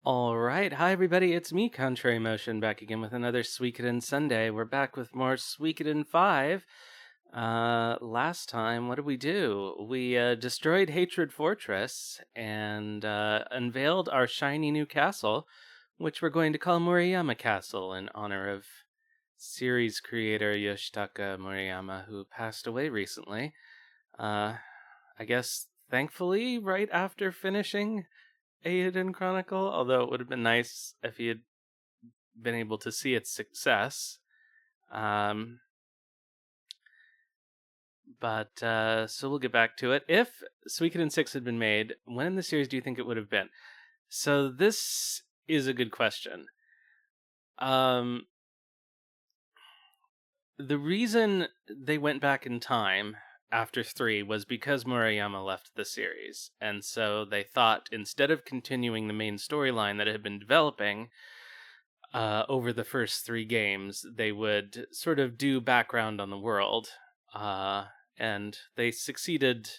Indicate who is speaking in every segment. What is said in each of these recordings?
Speaker 1: All right. Hi, everybody. It's me, Contrary Motion, back again with another Suikoden Sunday. We're back with more Suikoden V. Last time, what did we do? We destroyed Hatred Fortress and unveiled our shiny new castle, which we're going to call Murayama Castle in honor of series creator Yoshitaka Murayama, who passed away recently. I guess, thankfully, right after finishing Eiyuden Chronicle, although it would have been nice if he had been able to see its success. So we'll get back to it. If Suikoden 6 had been made, when in the series do you think it would have been? So this is a good question. The reason they went back in time after 3 was because Murayama left the series. And so they thought, instead of continuing the main storyline that had been developing over the first 3 games, they would sort of do background on the world. And they succeeded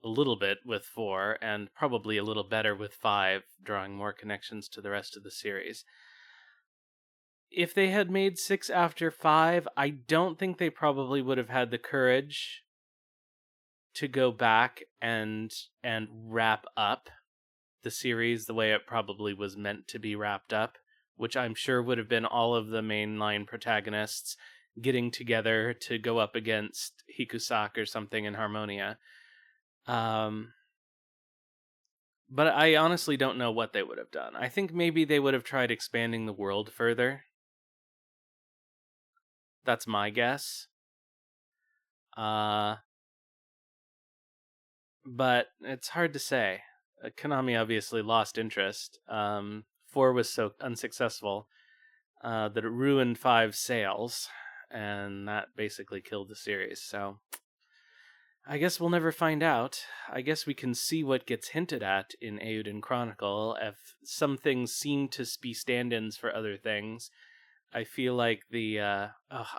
Speaker 1: a little bit with 4, and probably a little better with 5, drawing more connections to the rest of the series. If they had made 6 after 5, I don't think they probably would have had the courage to go back and wrap up the series the way it probably was meant to be wrapped up, which I'm sure would have been all of the mainline protagonists getting together to go up against Hikusak or something in Harmonia. But I honestly don't know what they would have done. I think maybe they would have tried expanding the world further. That's my guess. But it's hard to say. Konami obviously lost interest. 4 was so unsuccessful that it ruined 5's sales, and that basically killed the series. So I guess we'll never find out. I guess we can see what gets hinted at in Eiyuden Chronicle. If some things seem to be stand-ins for other things, I feel like I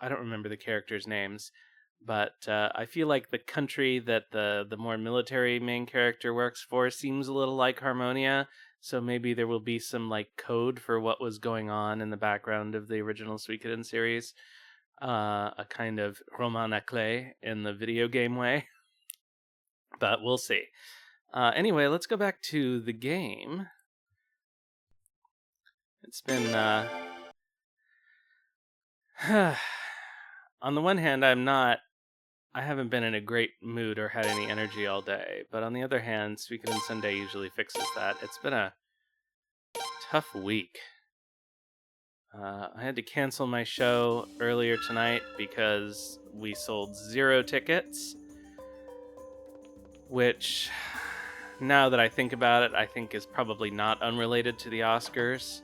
Speaker 1: don't remember the characters' names, but I feel like the country that the more military main character works for seems a little like Harmonia, so maybe there will be some like code for what was going on in the background of the original Suikoden series. A kind of roman à clé in the video game way. But we'll see. Anyway, let's go back to the game. It's been... on the one hand, I haven't been in a great mood or had any energy all day, but on the other hand, Suikoden Sunday usually fixes that. It's been a tough week. I had to cancel my show earlier tonight because we sold 0 tickets, which, now that I think about it, I think is probably not unrelated to the Oscars.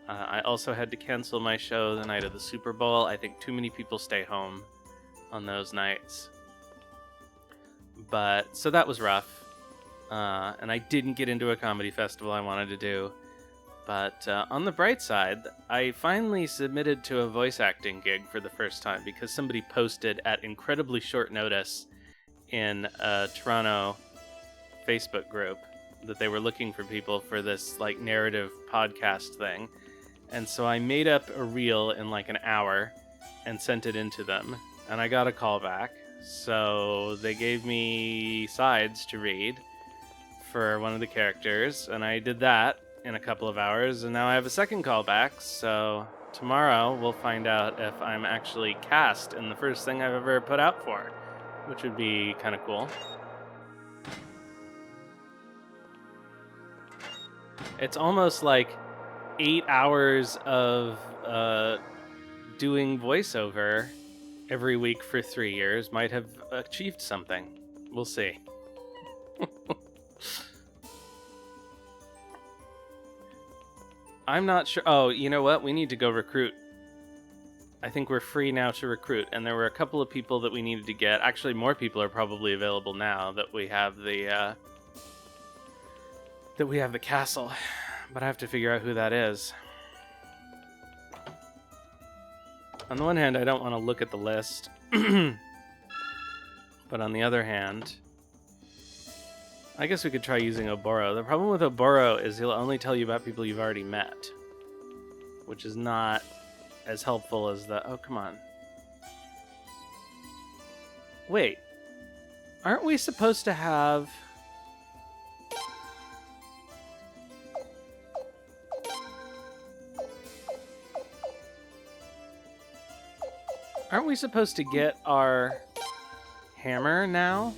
Speaker 1: I also had to cancel my show the night of the Super Bowl. I think too many people stay home on those nights. But, so that was rough. And I didn't get into a comedy festival I wanted to do. But on the bright side, I finally submitted to a voice acting gig for the first time because somebody posted at incredibly short notice in a Toronto Facebook group that they were looking for people for this like narrative podcast thing. And so I made up a reel in like an hour and sent it into them. And I got a call back. So they gave me sides to read for one of the characters, and I did that in a couple of hours, and now I have a second call back. So tomorrow we'll find out if I'm actually cast in the first thing I've ever put out for, which would be kind of cool. It's almost like 8 hours of doing voiceover every week for 3 years might have achieved something. We'll see. I'm not sure. Oh, you know what? We need to go recruit. I think we're free now to recruit, and there were a couple of people that we needed to get. Actually, more people are probably available now that we have the castle, but I have to figure out who that is. On the one hand, I don't want to look at the list, but on the other hand, I guess we could try using Oboro. The problem with Oboro is he'll only tell you about people you've already met, which is not as helpful as the... Oh, come on. Wait. Aren't we supposed to have... Aren't we supposed to get our hammer now?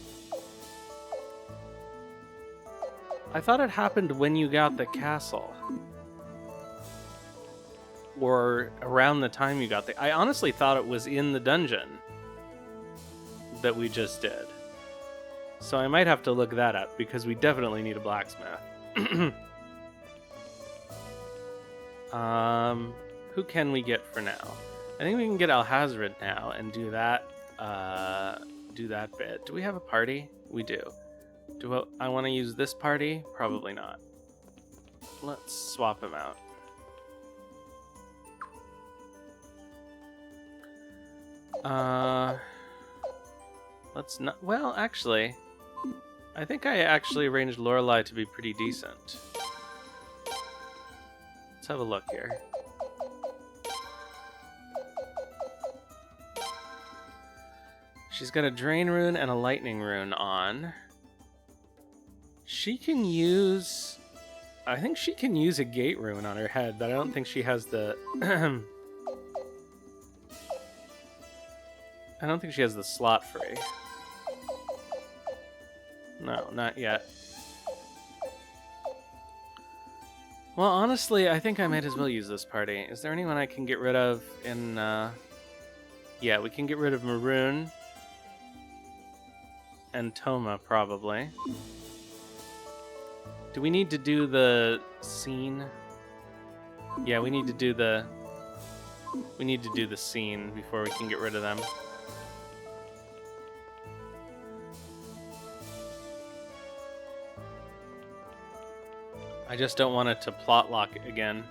Speaker 1: I thought it happened when you got the castle. Or around the time you got the... I honestly thought it was in the dungeon that we just did. So I might have to look that up, because we definitely need a blacksmith. Who can we get for now? I think we can get Alhazred now and do that bit. Do we have a party? We do. Do I want to use this party? Probably not. Let's swap him out. Let's not... Well, actually, I think I actually arranged Lorelei to be pretty decent. Let's have a look here. She's got a Drain Rune and a Lightning Rune on. She can use... I think she can use a Gate Rune on her head, but I don't think she has the... I don't think she has the slot free. No, not yet. Well, honestly, I think I might as well use this party. Is there anyone I can get rid of in... Yeah, we can get rid of Muroon and Toma, probably. Do we need to do the scene? Yeah, we need to do the... We need to do the scene before we can get rid of them. I just don't want it to plot lock again.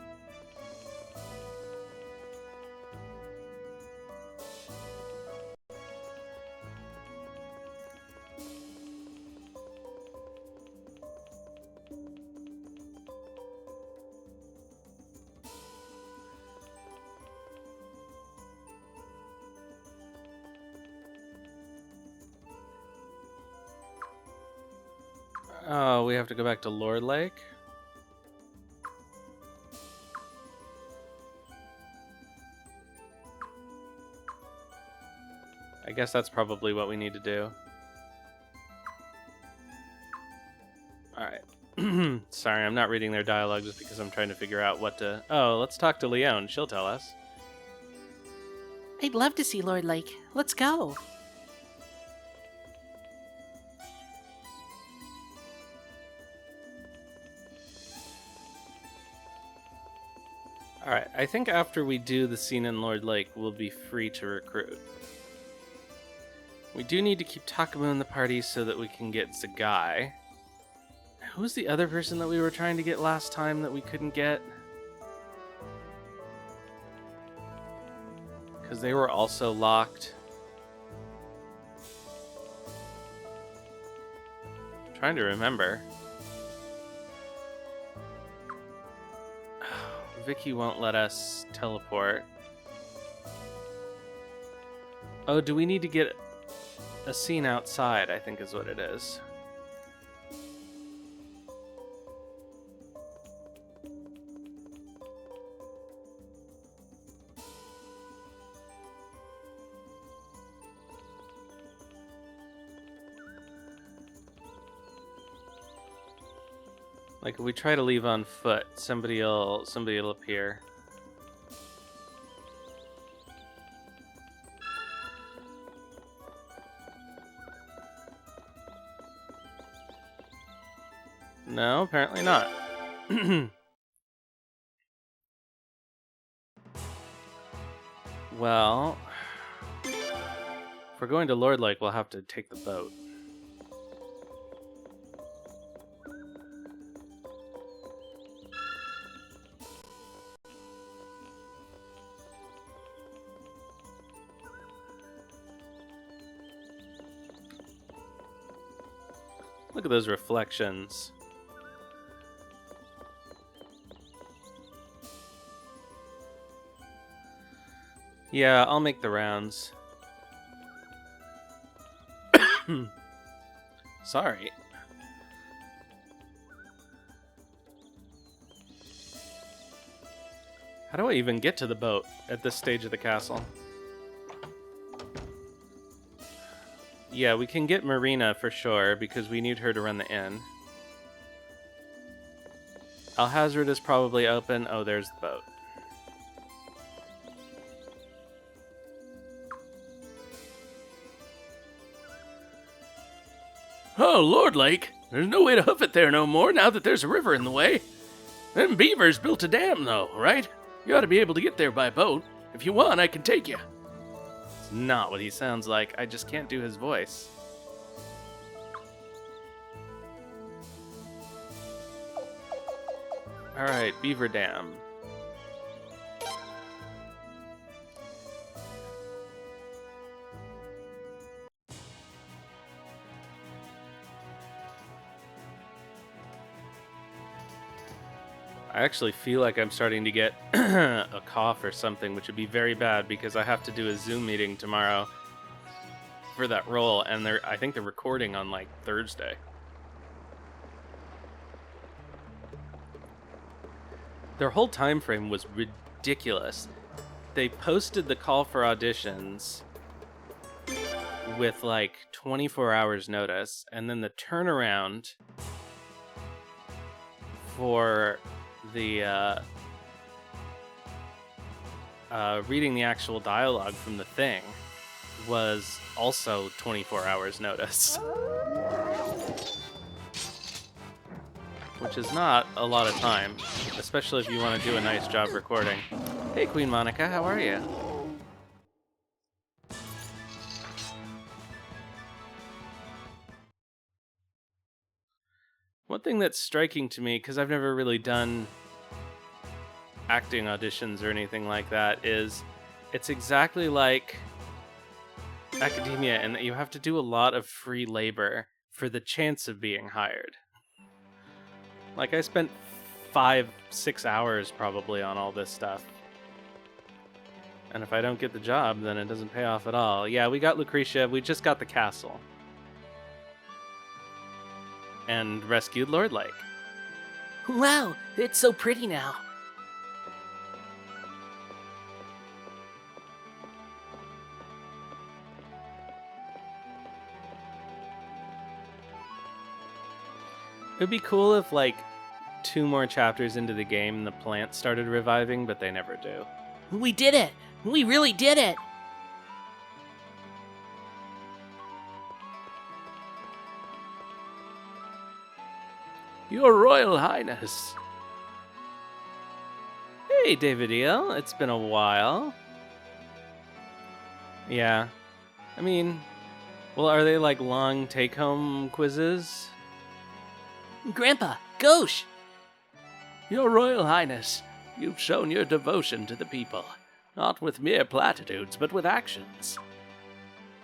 Speaker 1: Oh, we have to go back to Lord Lake? I guess that's probably what we need to do. Alright. Sorry, I'm not reading their dialogue just because I'm trying to figure out what to... Oh, let's talk to Leone. She'll tell us.
Speaker 2: I'd love to see Lord Lake. Let's go.
Speaker 1: Alright, I think after we do the scene in Lord Lake, we'll be free to recruit. We do need to keep Takamu in the party so that we can get Zegai. Who's the other person that we were trying to get last time that we couldn't get? Because they were also locked. I'm trying to remember. Vicky won't let us teleport. Oh, do we need to get a scene outside, I think is what it is. Like if we try to leave on foot, somebody'll appear. No, apparently not. Well, if we're going to Lord Lake, we'll have to take the boat. Look at those reflections. Yeah, I'll make the rounds. Sorry. How do I even get to the boat at this stage of the castle? Yeah, we can get Marina for sure, because we need her to run the inn. Alhazred is probably open. Oh, there's the boat.
Speaker 3: Oh, Lord Lake, there's no way to hoof it there no more now that there's a river in the way. Them beavers built a dam, though, right? You ought to be able to get there by boat. If you want, I can take you.
Speaker 1: It's not what he sounds like. I just can't do his voice. Alright, Beaver Dam. I actually feel like I'm starting to get a cough or something, which would be very bad because I have to do a Zoom meeting tomorrow for that role, and I think they're recording on like Thursday. Their whole time frame was ridiculous. They posted the call for auditions with like 24 hours notice, and then the turnaround for the reading the actual dialogue from the thing was also 24 hours notice. Which is not a lot of time, especially if you want to do a nice job recording. Hey, Queen Monica, how are you? One thing that's striking to me, because I've never really done acting auditions or anything like that, is it's exactly like academia in that you have to do a lot of free labor for the chance of being hired. Like, I spent 5-6 hours probably on all this stuff. And if I don't get the job, then it doesn't pay off at all. Yeah, we got Lucretia, we just got the castle. And rescued Lord Lake.
Speaker 2: Wow, it's so pretty now.
Speaker 1: It would be cool if, like, 2 more chapters into the game, the plants started reviving, but they never do.
Speaker 2: We did it! We really did it!
Speaker 3: Your Royal Highness.
Speaker 1: Hey, David Eel, it's been a while. Yeah. I mean, well, are they like long take-home quizzes?
Speaker 2: Grandpa, Gauche!
Speaker 3: Your Royal Highness, you've shown your devotion to the people, not with mere platitudes, but with actions.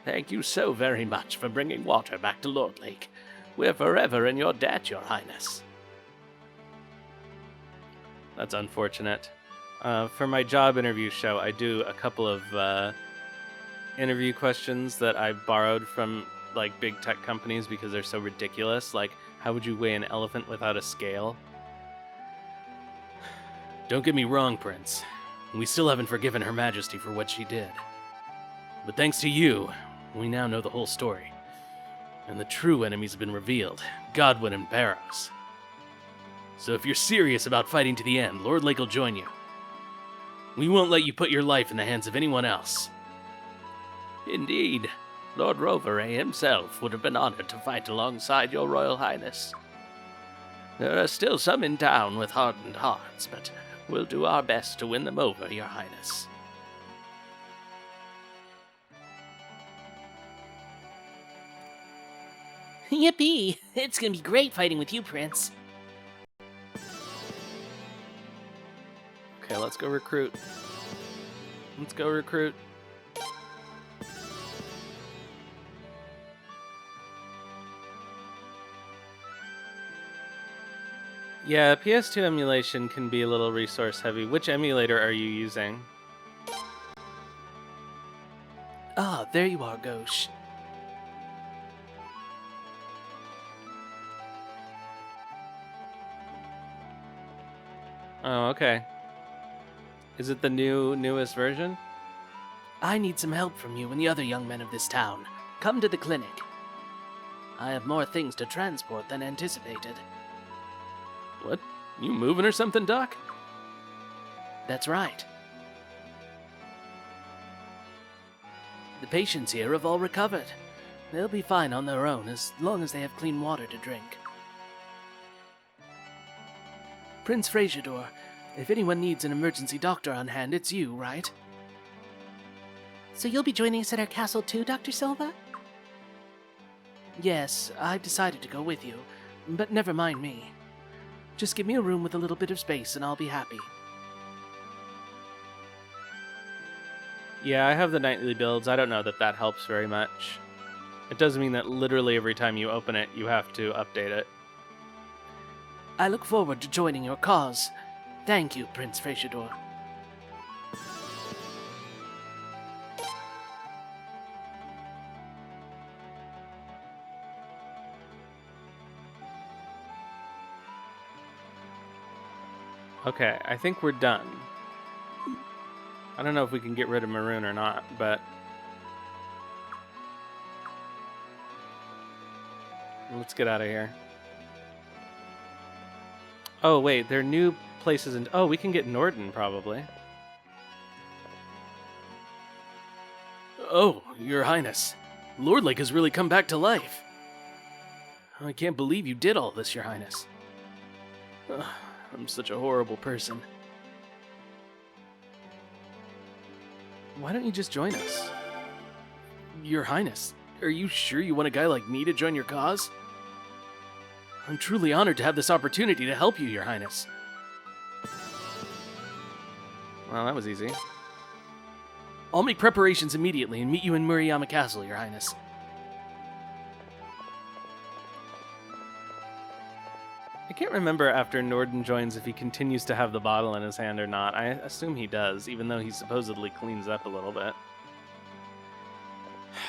Speaker 3: Thank you so very much for bringing water back to Lord Lake. We're forever in your debt, Your Highness.
Speaker 1: That's unfortunate. For my job interview show, I do a couple of interview questions that I borrowed from like big tech companies because they're so ridiculous. Like, how would you weigh an elephant without a scale?
Speaker 3: Don't get me wrong, Prince. We still haven't forgiven Her Majesty for what she did. But thanks to you, we now know the whole story. And the true enemy's been revealed, Godwin and Barrows. So if you're serious about fighting to the end, Lord Lake will join you. We won't let you put your life in the hands of anyone else. Indeed, Lord Rovere himself would have been honored to fight alongside your Royal Highness. There are still some in town with hardened hearts, but we'll do our best to win them over, Your Highness.
Speaker 2: Yippee! It's gonna be great fighting with you, Prince.
Speaker 1: Okay, let's go recruit. Let's go recruit. Yeah, PS2 emulation can be a little resource heavy. Which emulator are you using?
Speaker 3: Ah, there you are, Gauche.
Speaker 1: Oh, okay. Is it the newest version?
Speaker 3: I need some help from you and the other young men of this town. Come to the clinic. I have more things to transport than anticipated.
Speaker 1: What? You moving or something, Doc?
Speaker 3: That's right. The patients here have all recovered. They'll be fine on their own as long as they have clean water to drink. Prince Frasiador, if anyone needs an emergency doctor on hand, it's you, right?
Speaker 2: So you'll be joining us at our castle too, Dr. Silva?
Speaker 3: Yes, I've decided to go with you, but never mind me. Just give me a room with a little bit of space and I'll be happy.
Speaker 1: Yeah, I have the nightly builds. I don't know that that helps very much. It does mean that literally every time you open it, you have to update it.
Speaker 3: I look forward to joining your cause. Thank you, Prince Frasiador.
Speaker 1: Okay, I think we're done. I don't know if we can get rid of Muroon or not, but... let's get out of here. Oh, wait, there are new places in... oh, we can get Norden, probably.
Speaker 3: Oh, Your Highness. Lord Lake has really come back to life. I can't believe you did all this, Your Highness. Ugh, I'm such a horrible person.
Speaker 1: Why don't you just join us?
Speaker 3: Your Highness, are you sure you want a guy like me to join your cause? I'm truly honored to have this opportunity to help you, Your Highness.
Speaker 1: Well, that was easy.
Speaker 3: I'll make preparations immediately and meet you in Murayama Castle, Your Highness.
Speaker 1: I can't remember after Norden joins if he continues to have the bottle in his hand or not. I assume he does, even though he supposedly cleans up a little bit.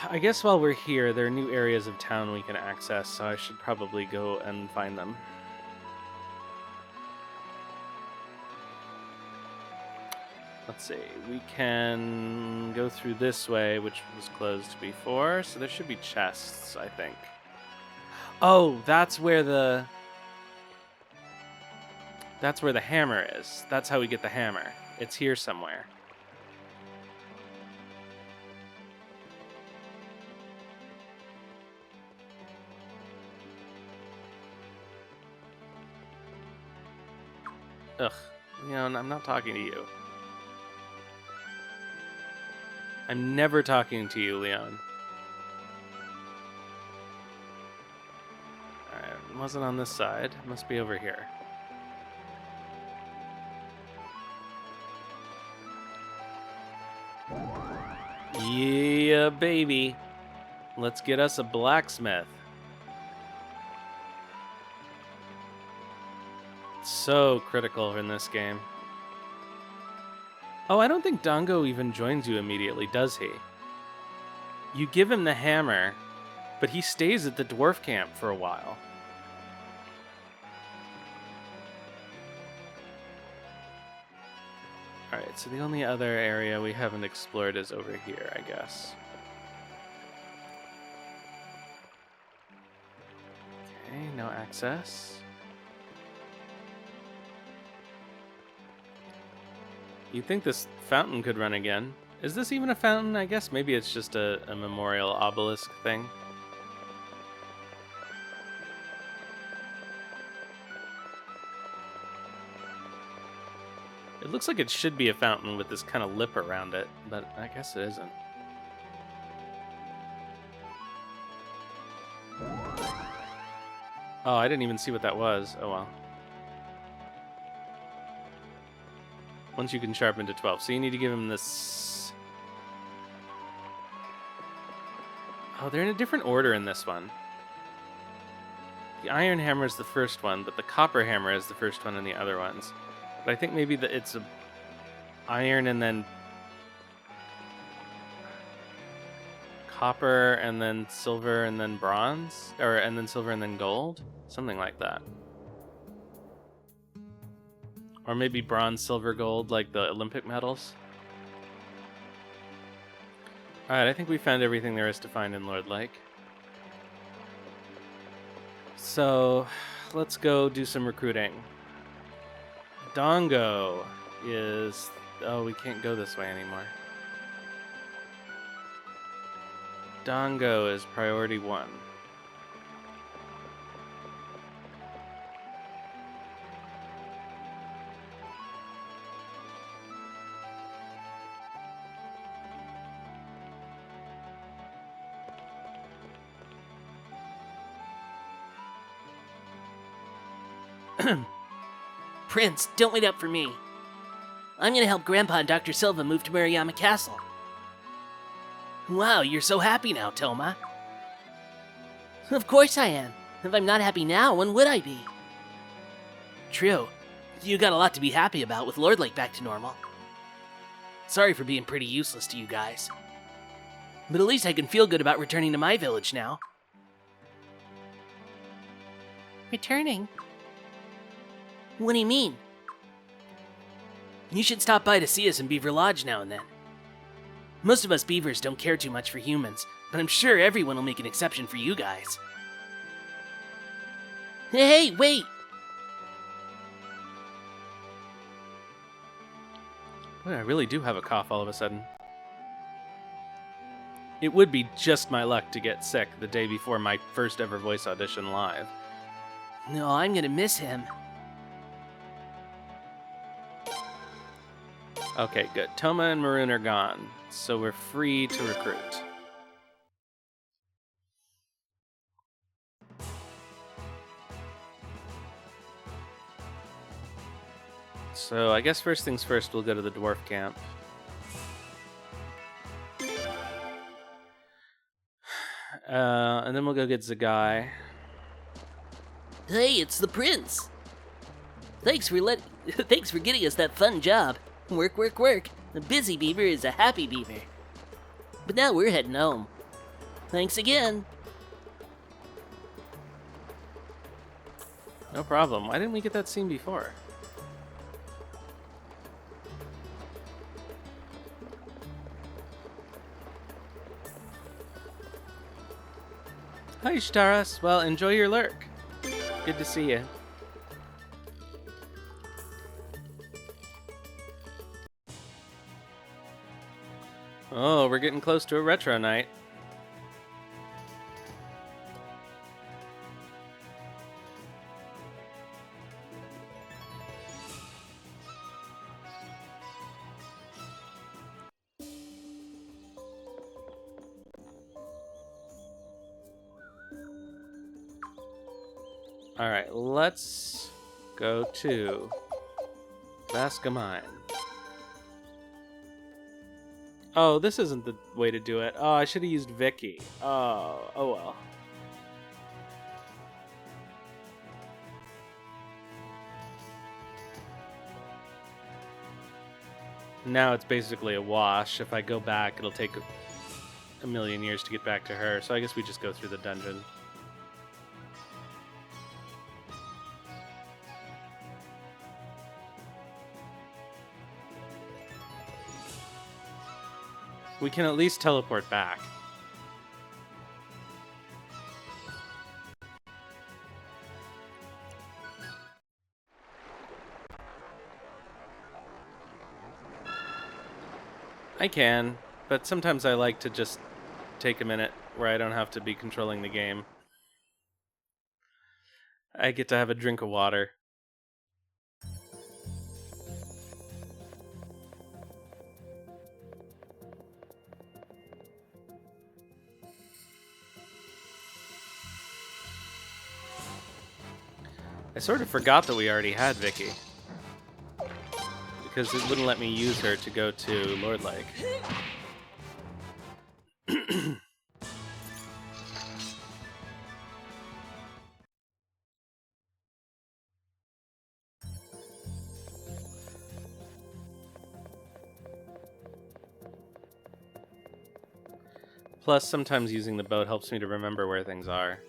Speaker 1: I guess while we're here, there are new areas of town we can access, so I should probably go and find them. Let's see, we can go through this way, which was closed before, so there should be chests, I think. Oh, that's where the hammer is. That's how we get the hammer. It's here somewhere. Ugh, Leon, I'm not talking to you. I'm never talking to you, Leon. Alright, it wasn't on this side. It must be over here. Yeah, baby. Let's get us a blacksmith. So critical in this game. Oh, I don't think Dango even joins you immediately, does he? You give him the hammer, but he stays at the dwarf camp for a while. Alright, so the only other area we haven't explored is over here, I guess. Okay, no access. You'd think this fountain could run again. Is this even a fountain? I guess maybe it's just a memorial obelisk thing. It looks like it should be a fountain with this kind of lip around it, but I guess it isn't. Oh, I didn't even see what that was. Oh well. Once you can sharpen to 12. So you need to give him this... Oh, they're in a different order in this one. The iron hammer is the first one, but the copper hammer is the first one in the other ones. But I think maybe that it's a iron and then copper and then silver and then bronze, or and then silver and then gold, something like that. Or maybe bronze, silver, gold, like the Olympic medals. Alright, I think we found everything there is to find in Lord Lake. So, let's go do some recruiting. Dongo is... Oh, we can't go this way anymore. Dongo is priority 1.
Speaker 2: Prince, don't wait up for me. I'm gonna help Grandpa and Dr. Silva move to Murayama Castle. Wow, you're so happy now, Toma. Of course I am. If I'm not happy now, when would I be? True. You got a lot to be happy about with Lord Lake back to normal. Sorry for being pretty useless to you guys. But at least I can feel good about returning to my village now. Returning? What do you mean? You should stop by to see us in Beaver Lodge now and then. Most of us beavers don't care too much for humans, but I'm sure everyone will make an exception for you guys. Hey, wait!
Speaker 1: Boy, I really do have a cough all of a sudden. It would be just my luck to get sick the day before my first ever voice audition live.
Speaker 2: No, I'm gonna miss him.
Speaker 1: Okay, good. Toma and Muroon are gone, so we're free to recruit. So I guess first things first, we'll go to the dwarf camp. And then we'll go get Zegai.
Speaker 2: Hey, it's the prince. Thanks for getting us that fun job. Work, work, work. A busy beaver is a happy beaver. But now we're heading home. Thanks again.
Speaker 1: No problem. Why didn't we get that scene before? Hi, Shtaras. Well, enjoy your lurk. Good to see you. Oh, we're getting close to a retro night. Alright, let's go to Vascamine. Oh, this isn't the way to do it. Oh, I should have used Vicky. Oh well. Now it's basically a wash. If I go back, it'll take a million years to get back to her. So I guess we just go through the dungeon. We can at least teleport back. I can, but sometimes I like to just take a minute where I don't have to be controlling the game. I get to have a drink of water. I sort of forgot that we already had Vicky, because it wouldn't let me use her to go to Lord Lake. Plus, sometimes using the boat helps me to remember where things are.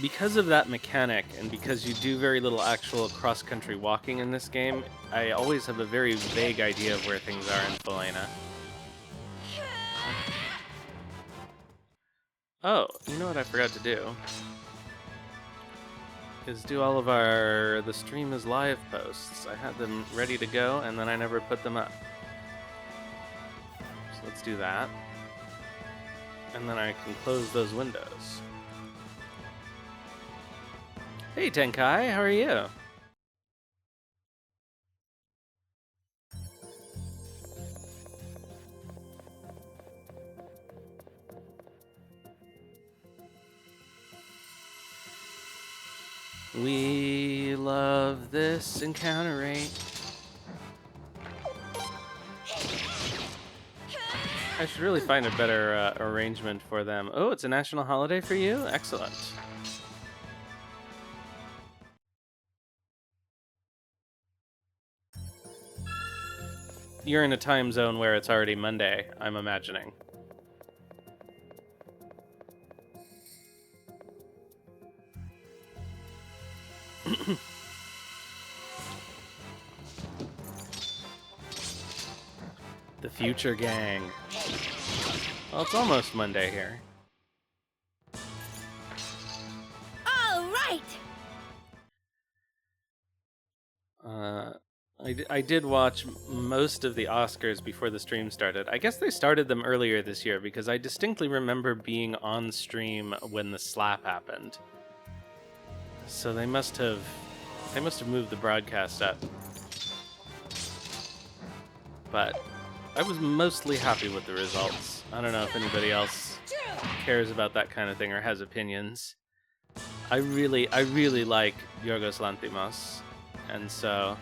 Speaker 1: Because of that mechanic, and because you do very little actual cross-country walking in this game, I always have a very vague idea of where things are in Felena. Oh, you know what I forgot to do? Is do all of our The Stream is Live posts. I had them ready to go, and then I never put them up. So let's do that. And then I can close those windows. Hey Tenkai, how are you? We love this encounter rate. I should really find a better arrangement for them. Oh, it's a national holiday for you? Excellent. You're in a time zone where it's already Monday, I'm imagining. The future gang. Well, it's almost Monday here.
Speaker 4: All right.
Speaker 1: I did watch most of the Oscars before the stream started. I guess they started them earlier this year because I distinctly remember being on stream when the slap happened. So they must have moved the broadcast up. But I was mostly happy with the results. I don't know if anybody else cares about that kind of thing or has opinions. I really like Yorgos Lanthimos, and so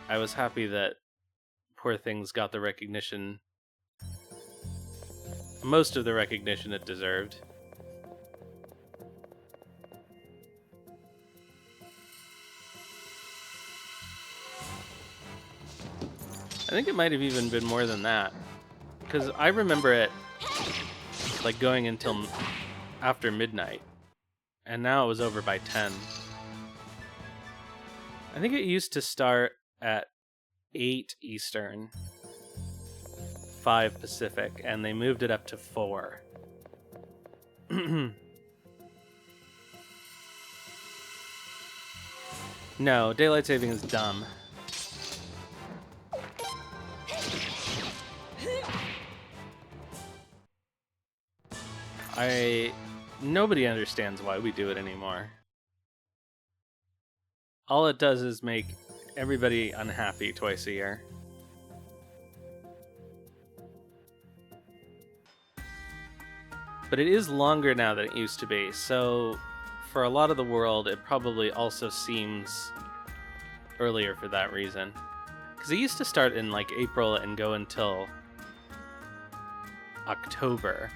Speaker 1: I was happy that Poor Things got the recognition, most of the recognition it deserved. I think it might have even been more than that, because I remember it like going until after midnight, and now it was over by 10. I think it used to start at 8 Eastern, 5 Pacific, and they moved it up to 4. No, daylight saving is dumb. Nobody understands why we do it anymore. All it does is make everybody unhappy twice a year. But it is longer now than it used to be, so for a lot of the world, it probably also seems earlier for that reason. Because it used to start in like April and go until October.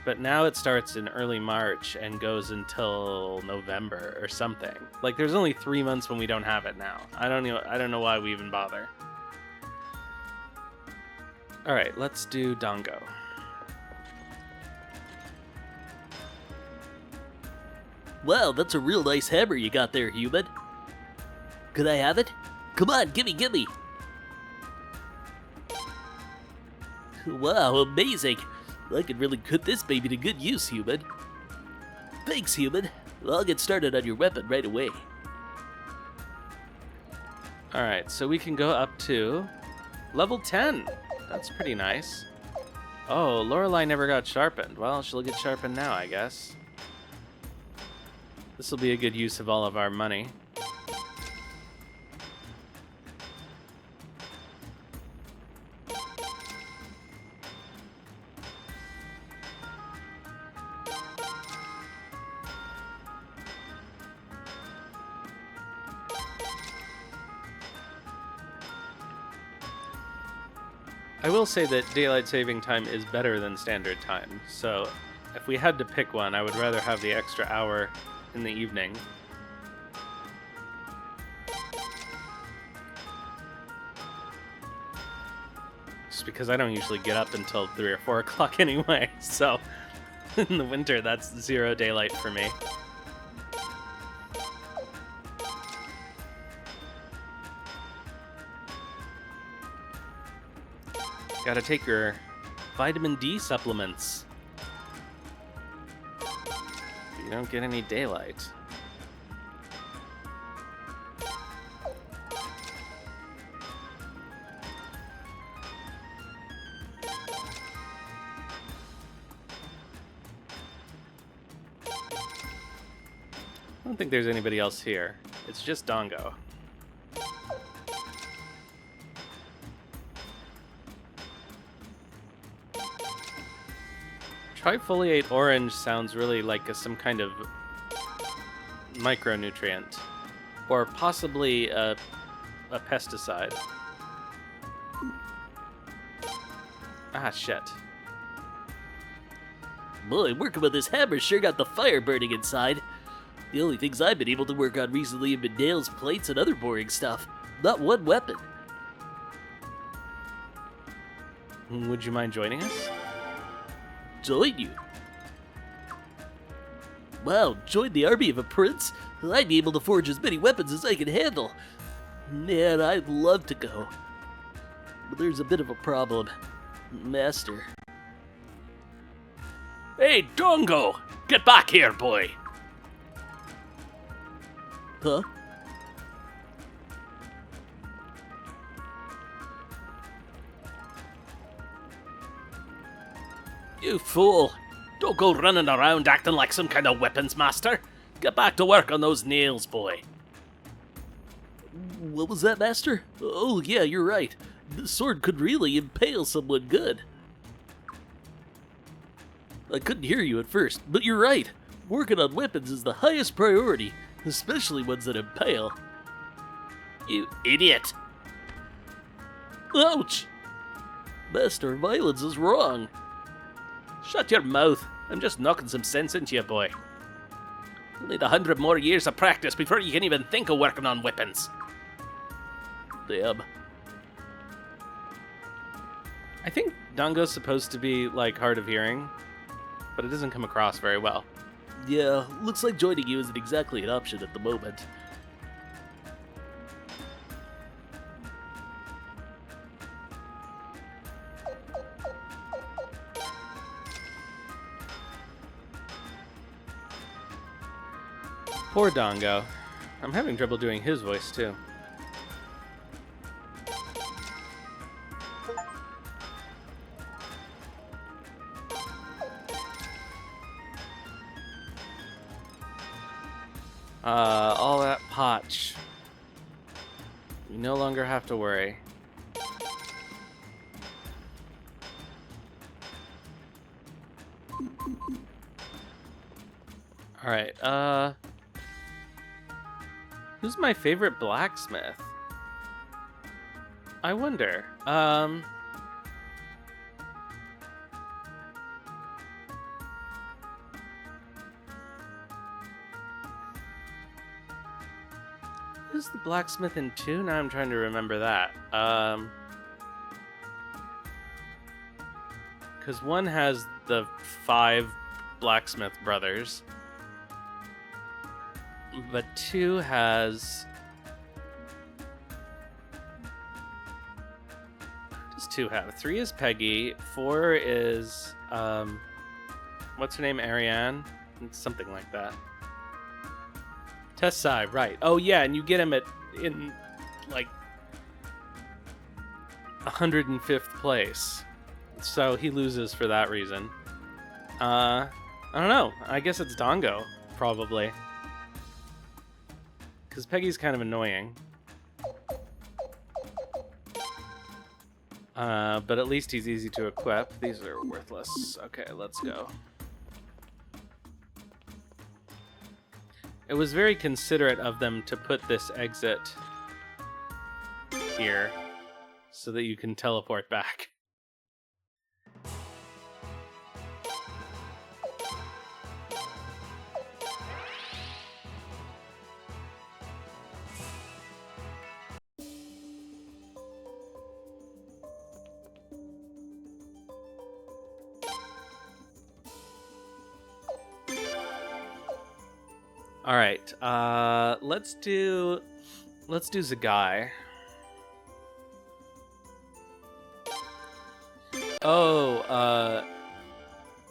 Speaker 1: But now it starts in early March and goes until November or something. Like there's only 3 months when we don't have it now. I don't know why we even bother. All right, let's do Dango.
Speaker 2: Wow, that's a real nice hammer you got there, human. Could I have it? Come on, gimme. Wow, amazing. I could really put this baby to good use, human. Thanks, human. I'll get started on your weapon right away.
Speaker 1: Alright, so we can go up to level 10. That's pretty nice. Oh, Lorelei never got sharpened. Well, she'll get sharpened now, I guess. This will be a good use of all of our money. I will say that daylight saving time is better than standard time, so if we had to pick one, I would rather have the extra hour in the evening. Just because I don't usually get up until 3 or 4 o'clock anyway, so in the winter that's 0 daylight for me. Gotta take your vitamin D supplements. You don't get any daylight. I don't think there's anybody else here. It's just Dongo. Trifoliate orange sounds really like some kind of micronutrient. Or possibly a pesticide. Ah, shit.
Speaker 2: Boy, working with this hammer sure got the fire burning inside. The only things I've been able to work on recently have been nails, plates, and other boring stuff. Not one weapon.
Speaker 1: Would you mind joining us?
Speaker 2: Join you? Wow, join the army of a prince? I'd be able to forge as many weapons as I can handle. Man, I'd love to go. But there's a bit of a problem. Master.
Speaker 3: Hey, Dongo! Get back here, boy!
Speaker 2: Huh?
Speaker 3: You fool! Don't go running around acting like some kind of weapons master! Get back to work on those nails, boy!
Speaker 2: What was that, Master? Oh, yeah, you're right. The sword could really impale someone good. I couldn't hear you at first, but you're right. Working on weapons is the highest priority, especially ones that impale.
Speaker 3: You idiot!
Speaker 2: Ouch! Master, violence is wrong.
Speaker 3: Shut your mouth. I'm just knocking some sense into you, boy. You'll need 100 more years of practice before you can even think of working on weapons.
Speaker 2: Damn.
Speaker 1: I think Dongo's supposed to be, like, hard of hearing, but it doesn't come across very well.
Speaker 2: Yeah, looks like joining you isn't exactly an option at the moment.
Speaker 1: Poor Dongo. I'm having trouble doing his voice, too. All that potch. You no longer have to worry. Alright, who's my favorite blacksmith? I wonder. Who's the blacksmith in 2? Now I'm trying to remember that. Because 1 has the 5 blacksmith brothers. But 2 has... What does 2 have? 3 is Peggy. 4 is... what's her name? Ariane? Something like that. Tessai, right. Oh yeah, and you get him in like 105th place. So he loses for that reason. I don't know. I guess it's Dongo, probably. Because Peggy's kind of annoying. But at least he's easy to equip. These are worthless. Okay, let's go. It was very considerate of them to put this exit here so that you can teleport back. All right. Let's do Zegai. Oh,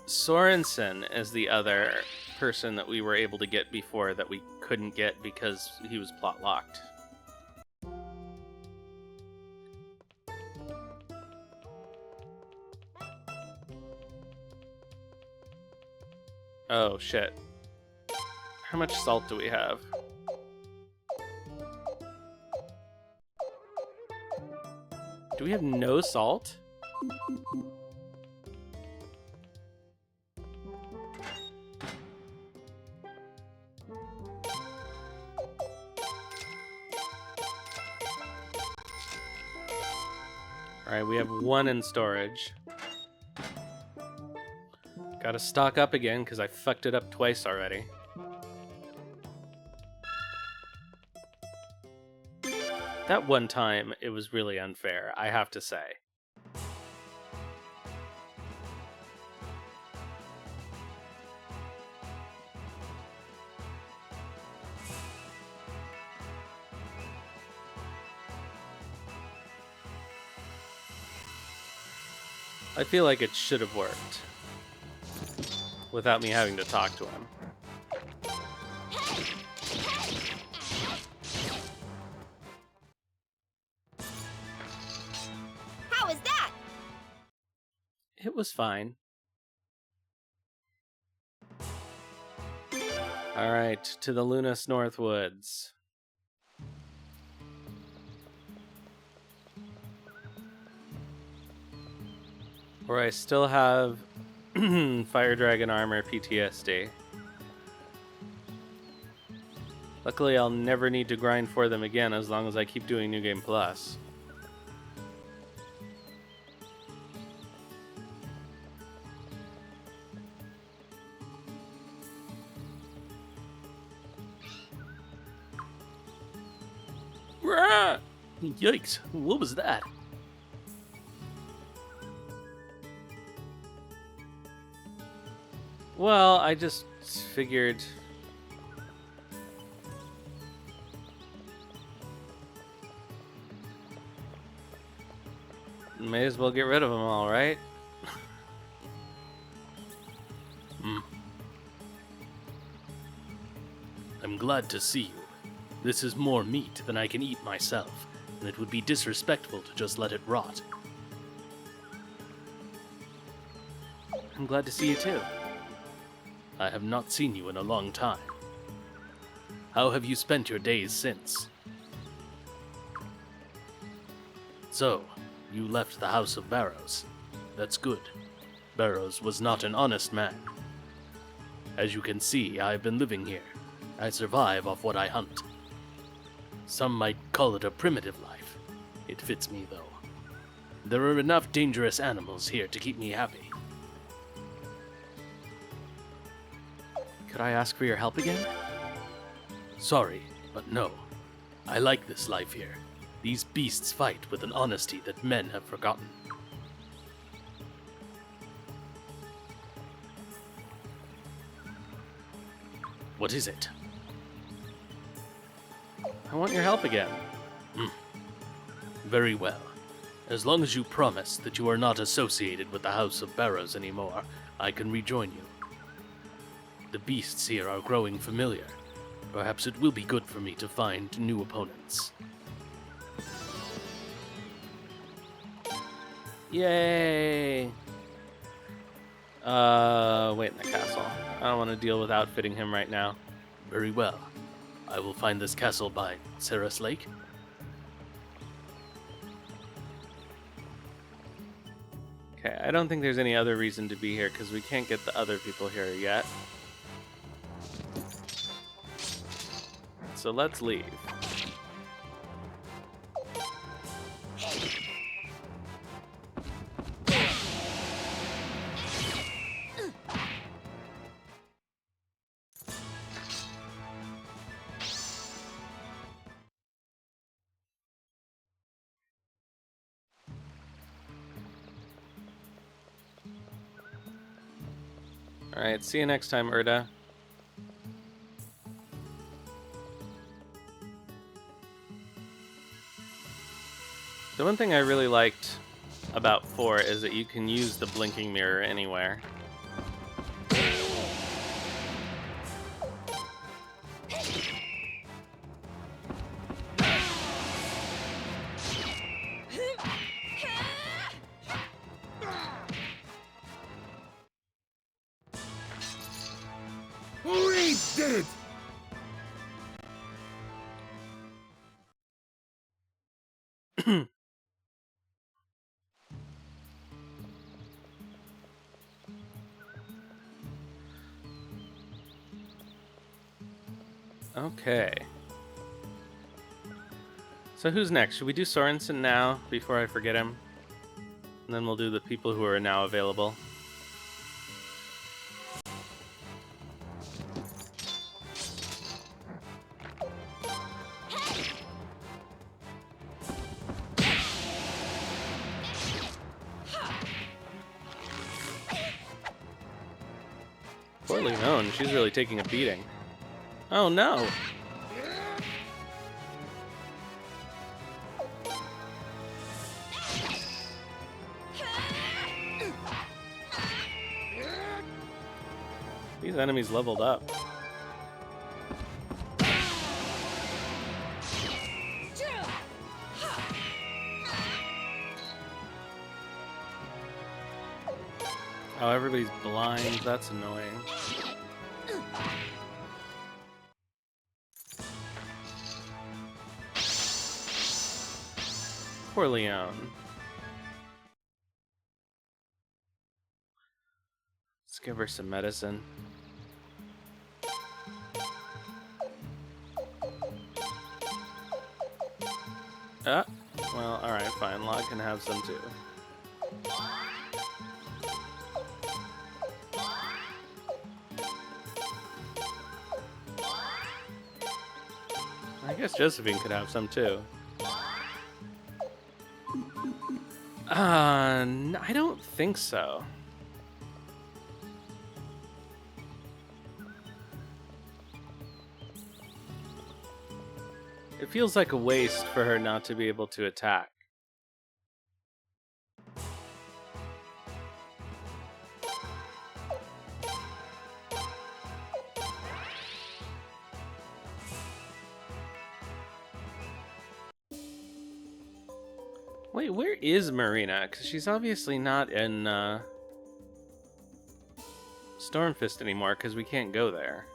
Speaker 1: Sorensen is the other person that we were able to get before that we couldn't get because he was plot locked. Oh, shit. How much salt do we have? Do we have no salt? Alright, we have one in storage. Gotta stock up again, because I fucked it up twice already. That one time, it was really unfair, I have to say. I feel like it should have worked. Without me having to talk to him.
Speaker 4: How was that?
Speaker 1: It was fine. Alright, to the Lunas Northwoods. Where I still have Fire Dragon Armor PTSD. Luckily, I'll never need to grind for them again as long as I keep doing New Game Plus. Rah!
Speaker 3: Yikes, what was that?
Speaker 1: Well, I just figured... May as well get rid of them all, right?
Speaker 3: I'm glad to see you. This is more meat than I can eat myself, and it would be disrespectful to just let it rot.
Speaker 1: I'm glad to see you too.
Speaker 3: I have not seen you in a long time. How have you spent your days since? So, you left the House of Barrows. That's good. Barrows was not an honest man. As you can see, I have been living here. I survive off what I hunt. Some might call it a primitive life. It fits me, though. There are enough dangerous animals here to keep me happy.
Speaker 1: Could I ask for your help again?
Speaker 3: Sorry, but no. I like this life here. These beasts fight with an honesty that men have forgotten. What is it?
Speaker 1: I want your help again.
Speaker 3: Very well. As long as you promise that you are not associated with the House of Barrows anymore, I can rejoin you. The beasts here are growing familiar. Perhaps it will be good for me to find new opponents.
Speaker 1: Yay! Wait in the castle. I don't want to deal with outfitting him right now.
Speaker 3: Very well. I will find this castle by Sarah's Lake.
Speaker 1: Okay, I don't think there's any other reason to be here because we can't get the other people here yet. So let's leave. Alright, see you next time, Erda. The one thing I really liked about 4 is that you can use the blinking mirror anywhere. Okay. So who's next? Should we do Sorensen now, before I forget him? And then we'll do the people who are now available. Poor Leon, she's really taking a beating. Oh no! These enemies leveled up. Oh, everybody's blind. That's annoying. Poor Leon. Let's give her some medicine. Well, alright, fine. Log can have some too. I guess Josephine could have some too. I don't think so. It feels like a waste for her not to be able to attack. Wait, where is Marina? Because she's obviously not in Stormfist anymore, because we can't go there.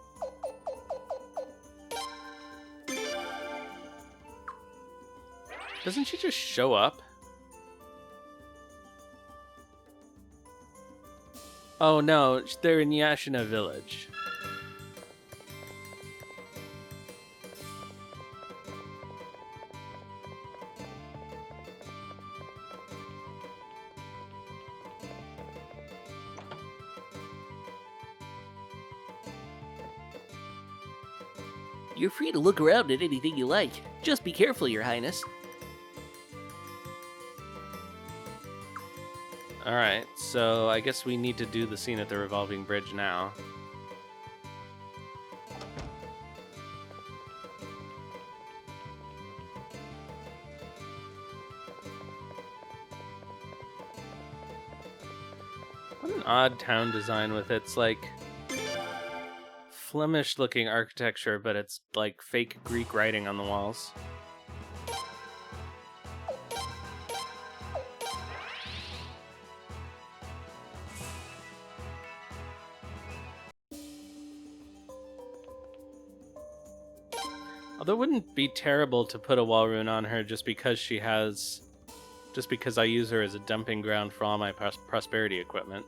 Speaker 1: Doesn't she just show up? Oh no, they're in Yashina village.
Speaker 2: You're free to look around at anything you like. Just be careful, Your Highness.
Speaker 1: Alright, so I guess we need to do the scene at the Revolving Bridge now. What an odd town design with its, like, Flemish-looking architecture, but it's, like, fake Greek writing on the walls. Although it wouldn't be terrible to put a wall rune on her just because I use her as a dumping ground for all my prosperity equipment.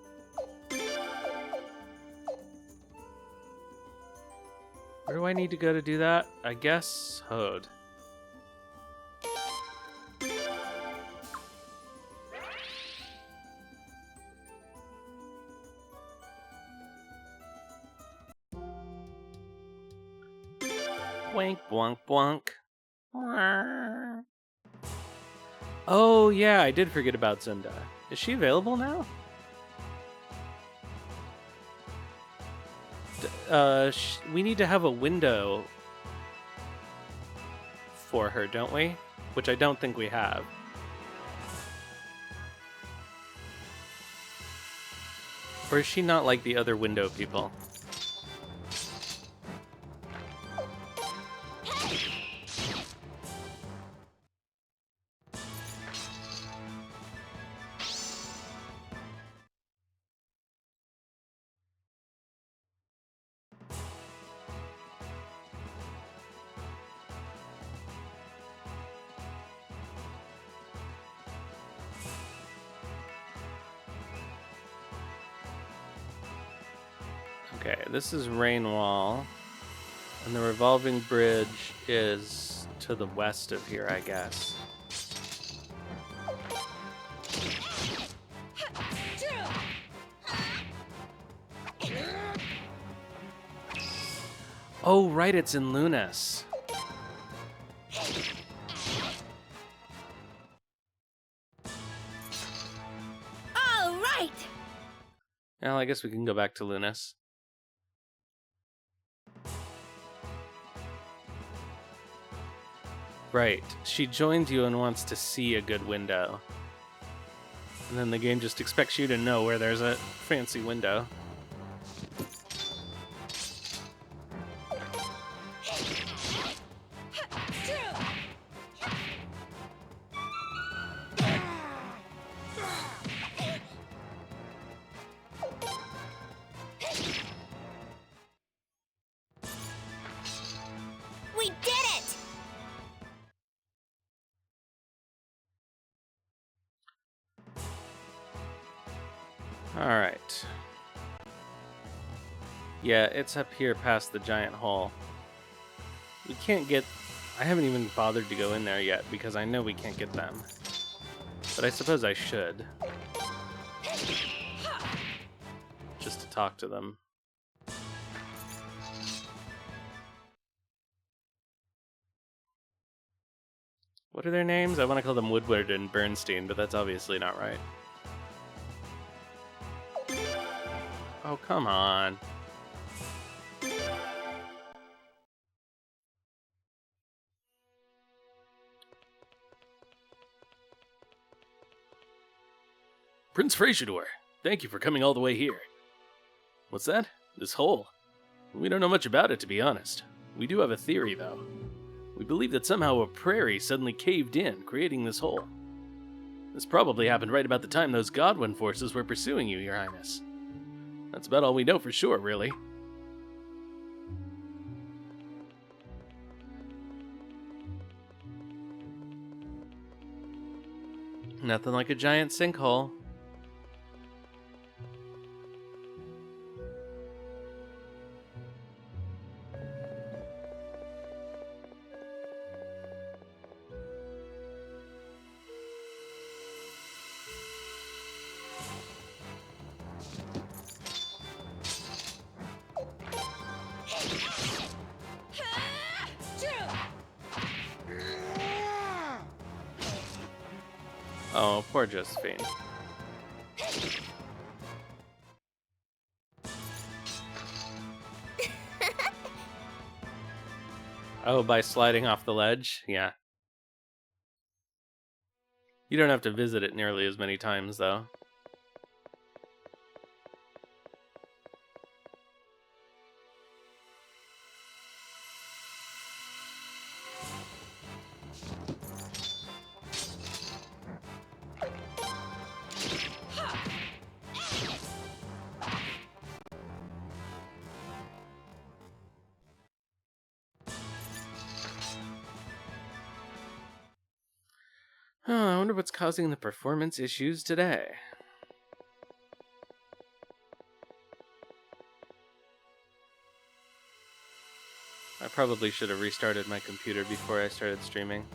Speaker 1: Where do I need to go to do that? I guess Hode. Wank, bwank, bwank. Oh, yeah, I did forget about Zunda. Is she available now? We need to have a window for her, don't we? Which I don't think we have. Or is she not like the other window people? Okay, this is Rainwall, and the Revolving Bridge is to the west of here, I guess. Oh, right, it's in Lunas.
Speaker 4: All right.
Speaker 1: Well, I guess we can go back to Lunas. Right, she joined you and wants to see a good window. And then the game just expects you to know where there's a fancy window.
Speaker 4: We did it.
Speaker 1: Alright. Yeah, it's up here past the giant hole. We can't get... I haven't even bothered to go in there yet because I know we can't get them. But I suppose I should. Just to talk to them. What are their names? I want to call them Woodward and Bernstein, but that's obviously not right. Oh, come on.
Speaker 3: Prince Frasiador, thank you for coming all the way here. What's that? This hole? We don't know much about it, to be honest. We do have a theory, though. We believe that somehow a prairie suddenly caved in, creating this hole. This probably happened right about the time those Godwin forces were pursuing you, Your Highness. That's about all we know for sure, really.
Speaker 1: Nothing like a giant sinkhole. Oh, poor Josephine. Oh, by sliding off the ledge? Yeah. You don't have to visit it nearly as many times, though. Oh, I wonder what's causing the performance issues today. I probably should have restarted my computer before I started streaming.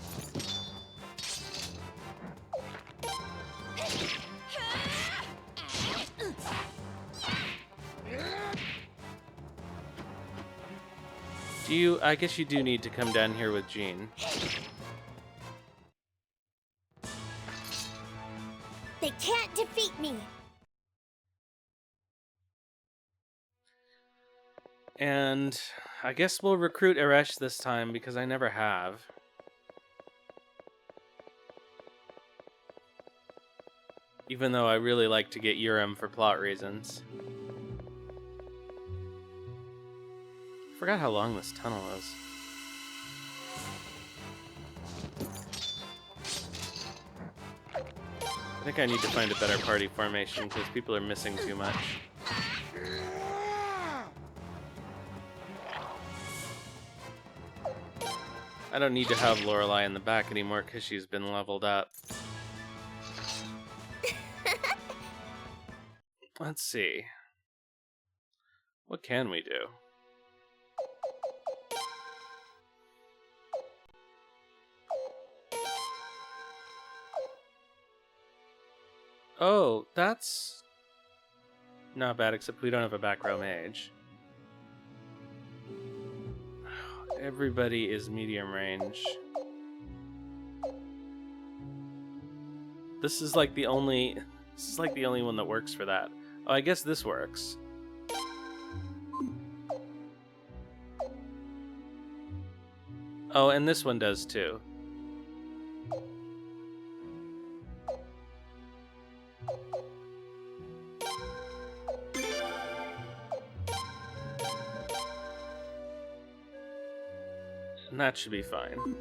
Speaker 1: I guess you do need to come down here with Jean.
Speaker 4: They can't defeat me.
Speaker 1: And I guess we'll recruit Eresh this time because I never have. Even though I really like to get Urim for plot reasons. I forgot how long this tunnel is. I think I need to find a better party formation because people are missing too much. I don't need to have Lorelei in the back anymore because she's been leveled up. Let's see. What can we do? Oh, that's not bad, except we don't have a back row mage. Everybody is medium range. This is like the only one that works for that. Oh, I guess this works. Oh, and this one does too. And that should be fine.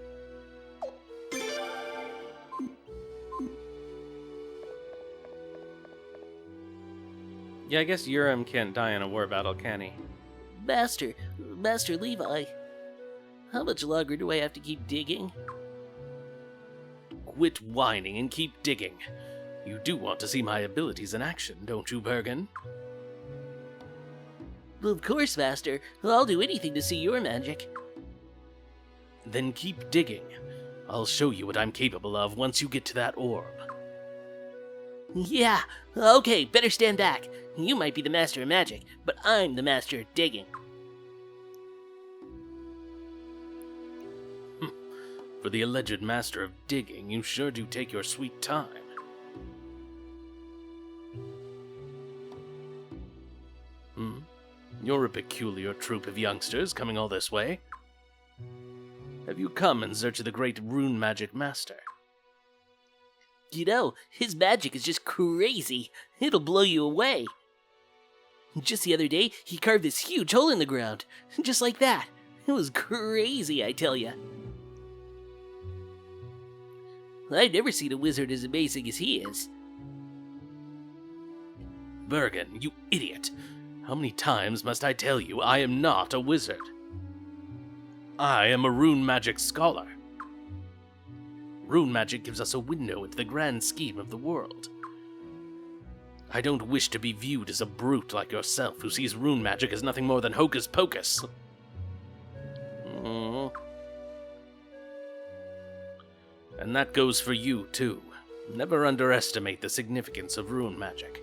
Speaker 1: Yeah, I guess Urim can't die in a war battle, can he?
Speaker 2: Master Levi, how much longer do I have to keep digging?
Speaker 3: Quit whining and keep digging. You do want to see my abilities in action, don't you, Bergen?
Speaker 2: Well, of course, Master. I'll do anything to see your magic.
Speaker 3: Then keep digging. I'll show you what I'm capable of once you get to that orb.
Speaker 2: Yeah, okay, better stand back. You might be the master of magic, but I'm the master of digging.
Speaker 3: For the alleged master of digging, you sure do take your sweet time. You're a peculiar troop of youngsters coming all this way. Have you come in search of the great rune magic master?
Speaker 2: You know, his magic is just crazy. It'll blow you away. Just the other day, he carved this huge hole in the ground. Just like that. It was crazy, I tell ya. I've never seen a wizard as amazing as he is.
Speaker 3: Bergen, you idiot! How many times must I tell you I am not a wizard? I am a rune magic scholar. Rune magic gives us a window into the grand scheme of the world. I don't wish to be viewed as a brute like yourself who sees rune magic as nothing more than hocus pocus. And that goes for you, too. Never underestimate the significance of rune magic.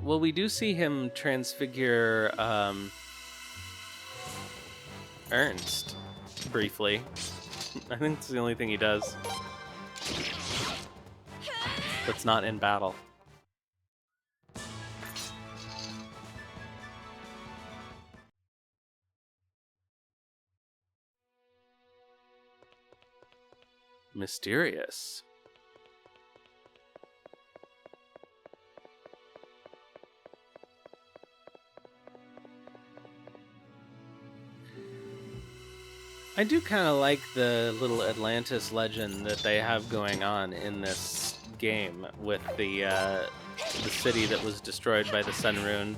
Speaker 1: Well, we do see him transfigure, Ernst, briefly. I think it's the only thing he does. That's not in battle. Mysterious. I do kind of like the little Atlantis legend that they have going on in this game with the city that was destroyed by the Sun Rune.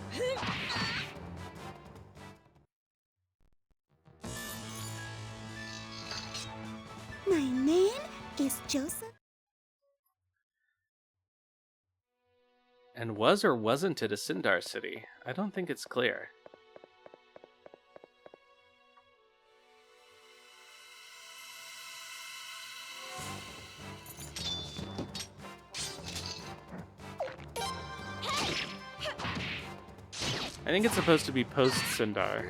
Speaker 4: My name is Joseph.
Speaker 1: And was or wasn't it a Sindar city? I don't think it's clear. I think it's supposed to be post-Sindar.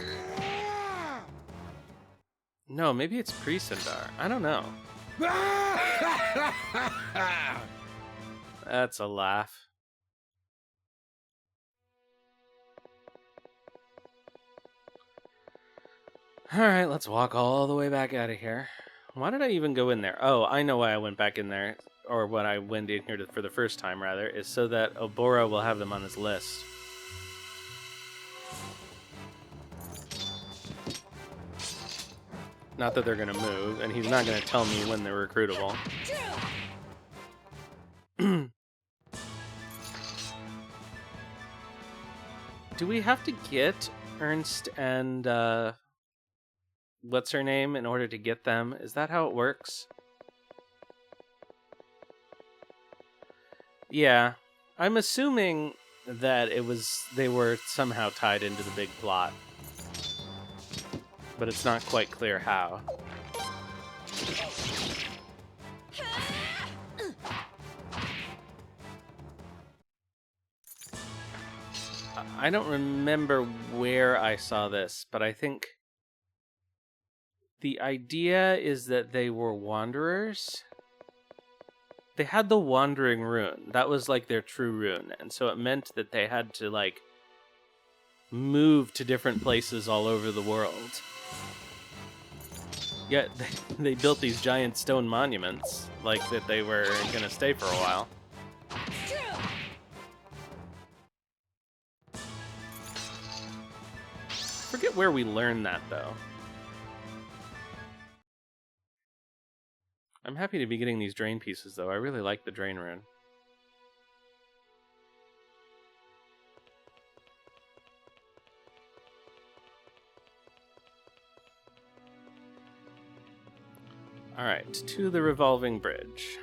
Speaker 1: No, maybe it's pre-Sindar. I don't know. That's a laugh. Alright, let's walk all the way back out of here. Why did I even go in there? Oh, I know why I went back in there, or when I went in here for the first time, rather, is so that Obora will have them on his list. Not that they're gonna move, and he's not gonna tell me when they're recruitable. Do we have to get Ernst and, what's her name in order to get them? Is that how it works? Yeah. I'm assuming that they were somehow tied into the big plot. But it's not quite clear how. I don't remember where I saw this, but I think the idea is that they were wanderers. They had the wandering rune. That was like their true rune, and so it meant that they had to like move to different places all over the world. Yet they built these giant stone monuments, like that they were gonna stay for a while. Forget where we learned that, though. I'm happy to be getting these drain pieces, though. I really like the drain rune. Alright, to the Revolving Bridge.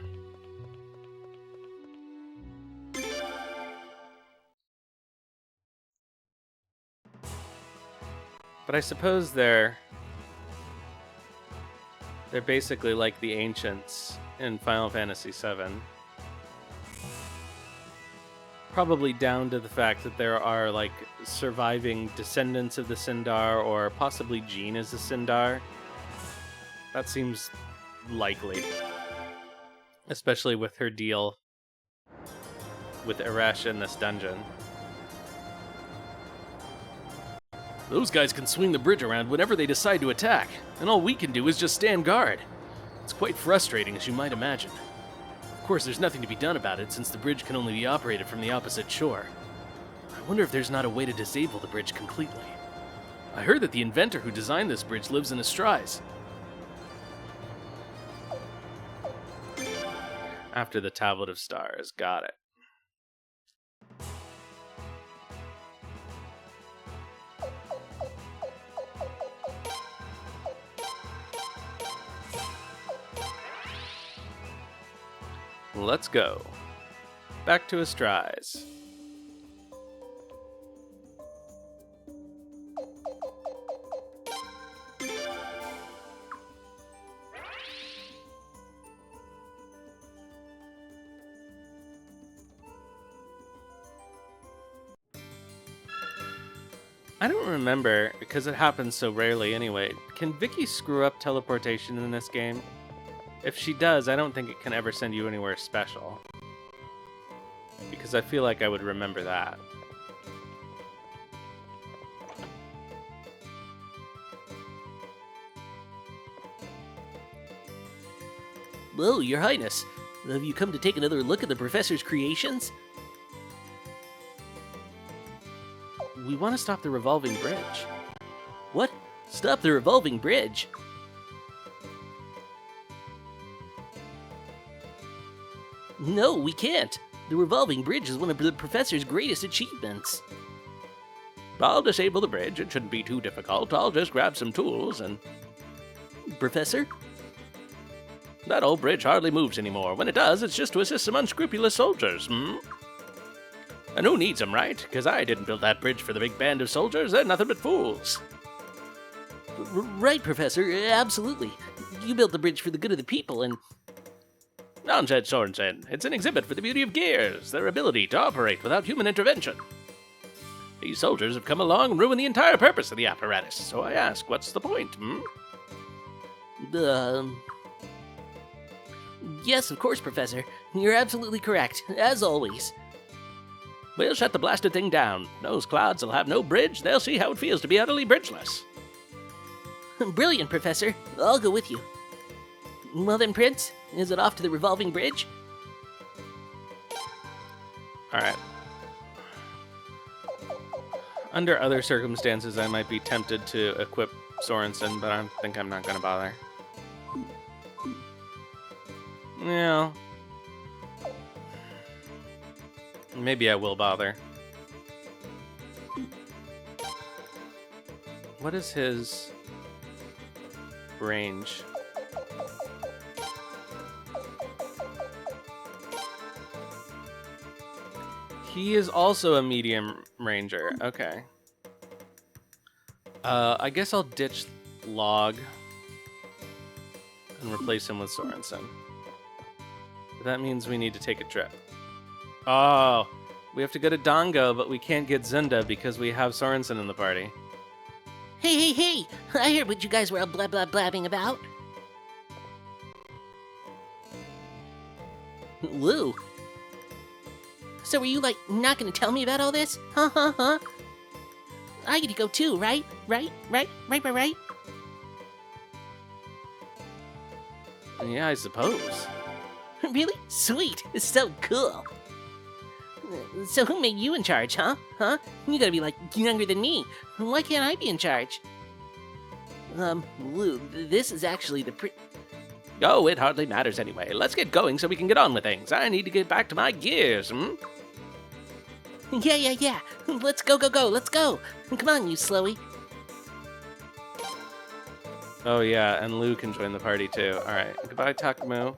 Speaker 1: But I suppose they're basically like the ancients in Final Fantasy VII. Probably down to the fact that there are like surviving descendants of the Sindar, or possibly Jean is a Sindar. That seems likely. Especially with her deal with Arash in this dungeon.
Speaker 3: Those guys can swing the bridge around whenever they decide to attack, and all we can do is just stand guard. It's quite frustrating, as you might imagine. Of course, there's nothing to be done about it, since the bridge can only be operated from the opposite shore. I wonder if there's not a way to disable the bridge completely. I heard that the inventor who designed this bridge lives in Astrais.
Speaker 1: After the Tablet of Stars. Got it. Let's go. Back to Astrais. I don't remember, because it happens so rarely anyway. Can Vicky screw up teleportation in this game? If she does, I don't think it can ever send you anywhere special. Because I feel like I would remember that.
Speaker 2: Whoa, Your Highness. Have you come to take another look at the Professor's creations?
Speaker 1: We want to stop the Revolving Bridge.
Speaker 2: What? Stop the Revolving Bridge? No, we can't. The Revolving Bridge is one of the Professor's greatest achievements.
Speaker 3: I'll disable the bridge. It shouldn't be too difficult. I'll just grab some tools and...
Speaker 2: Professor?
Speaker 3: That old bridge hardly moves anymore. When it does, it's just to assist some unscrupulous soldiers, And who needs them, right? Because I didn't build that bridge for the big band of soldiers. They're nothing but fools.
Speaker 2: Right, Professor. Absolutely. You built the bridge for the good of the people, and...
Speaker 3: Nonsense, Sorensen. It's an exhibit for the beauty of gears, their ability to operate without human intervention. These soldiers have come along and ruined the entire purpose of the apparatus, so I ask, what's the point,
Speaker 2: Yes, of course, Professor. You're absolutely correct, as always.
Speaker 3: We'll shut the blasted thing down. Those clouds will have no bridge. They'll see how it feels to be utterly bridgeless.
Speaker 2: Brilliant, Professor. I'll go with you. Well then, Prince, is it off to the Revolving Bridge?
Speaker 1: Alright. Under other circumstances, I might be tempted to equip Sorensen, but I think I'm not going to bother. Yeah. Maybe I will bother. What is his range? He is also a medium ranger. Okay. I guess I'll ditch Log and replace him with Sorensen. That means we need to take a trip. Oh, we have to go to Dango, but we can't get Zunda because we have Sorensen in the party.
Speaker 2: Hey! I heard what you guys were all blabbing about. Lou. So were you, like, not gonna tell me about all this? Huh? I get to go too, right? Right?
Speaker 1: Yeah, I suppose.
Speaker 2: Really? Sweet. It's so cool. So who made you in charge, huh? You gotta be, like, younger than me. Why can't I be in charge? Lou, this is actually the
Speaker 3: Oh, it hardly matters anyway. Let's get going so we can get on with things. I need to get back to my gears,
Speaker 2: Yeah. Let's go. Let's go. Come on, you slowy.
Speaker 1: Oh yeah, and Lou can join the party too. Alright, goodbye Takmu.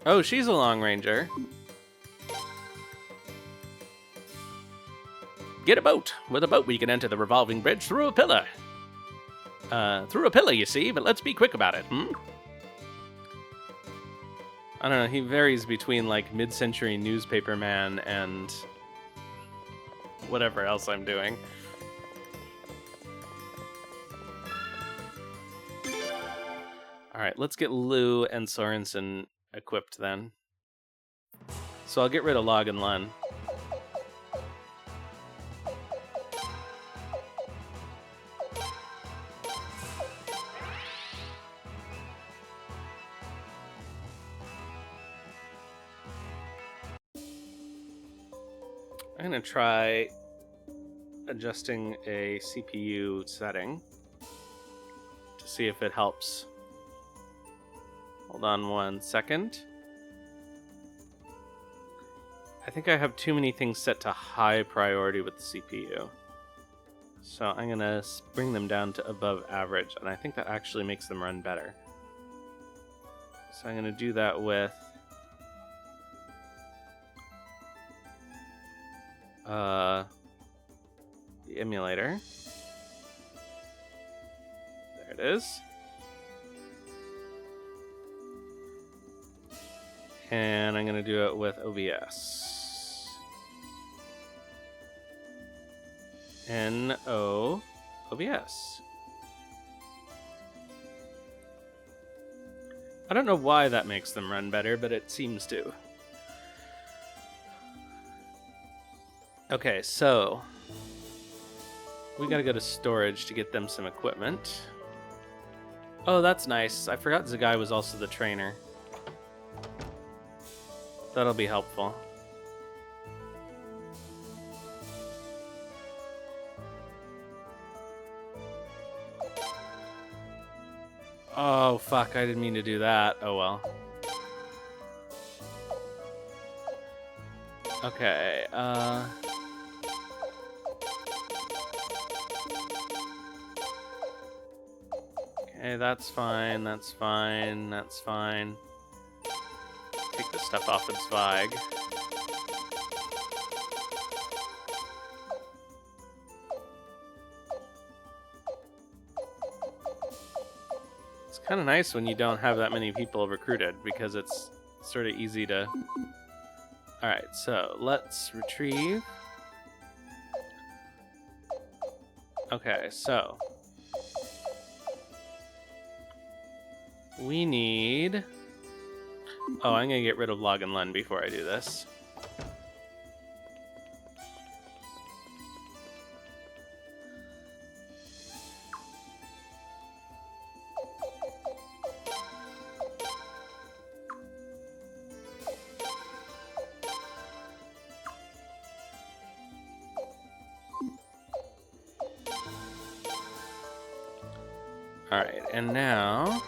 Speaker 1: Oh, she's a long ranger.
Speaker 3: Get a boat. With a boat we can enter the Revolving Bridge through a pillar. Through a pillar, you see, but let's be quick about it,
Speaker 1: I don't know, he varies between like mid-century newspaper man and whatever else I'm doing. Alright, let's get Lou and Sorensen equipped then. So I'll get rid of Log and Lun. I'm going to try adjusting a CPU setting to see if it helps. Hold on 1 second. I think I have too many things set to high priority with the CPU. So I'm going to bring them down to above average, and I think that actually makes them run better. So I'm going to do that with the emulator. There it is. And I'm going to do it with OBS. N-O OBS. I don't know why that makes them run better, but it seems to. Okay, so we gotta go to storage to get them some equipment. Oh, that's nice. I forgot Zegai was also the trainer. That'll be helpful. Oh, fuck, I didn't mean to do that. Oh, well. Okay, okay, that's fine, that's fine, that's fine. Take the stuff off of Zweig. It's kind of nice when you don't have that many people recruited, because it's sort of easy to... Alright, so let's retrieve. Okay, so we need... Oh, I'm gonna get rid of Log and Lun before I do this. Alright, and now...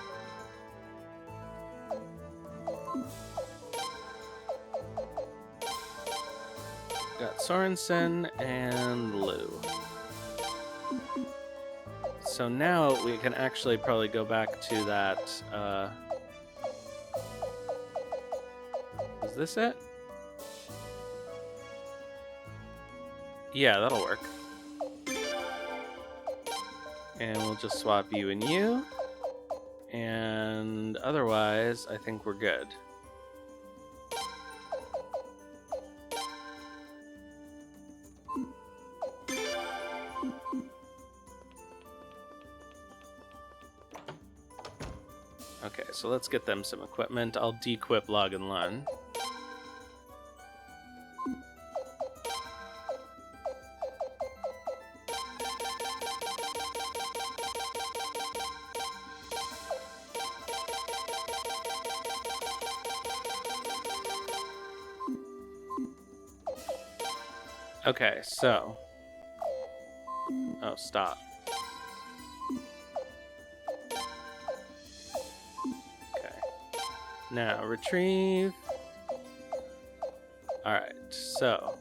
Speaker 1: got Sorensen and Lou. So now we can actually probably go back to that, is this it? Yeah, that'll work. And we'll just swap you and you. And otherwise, I think we're good. Okay, so let's get them some equipment. I'll dequip Log and Lun. Okay, so... oh, stop. Okay. Now, retrieve. Alright, so...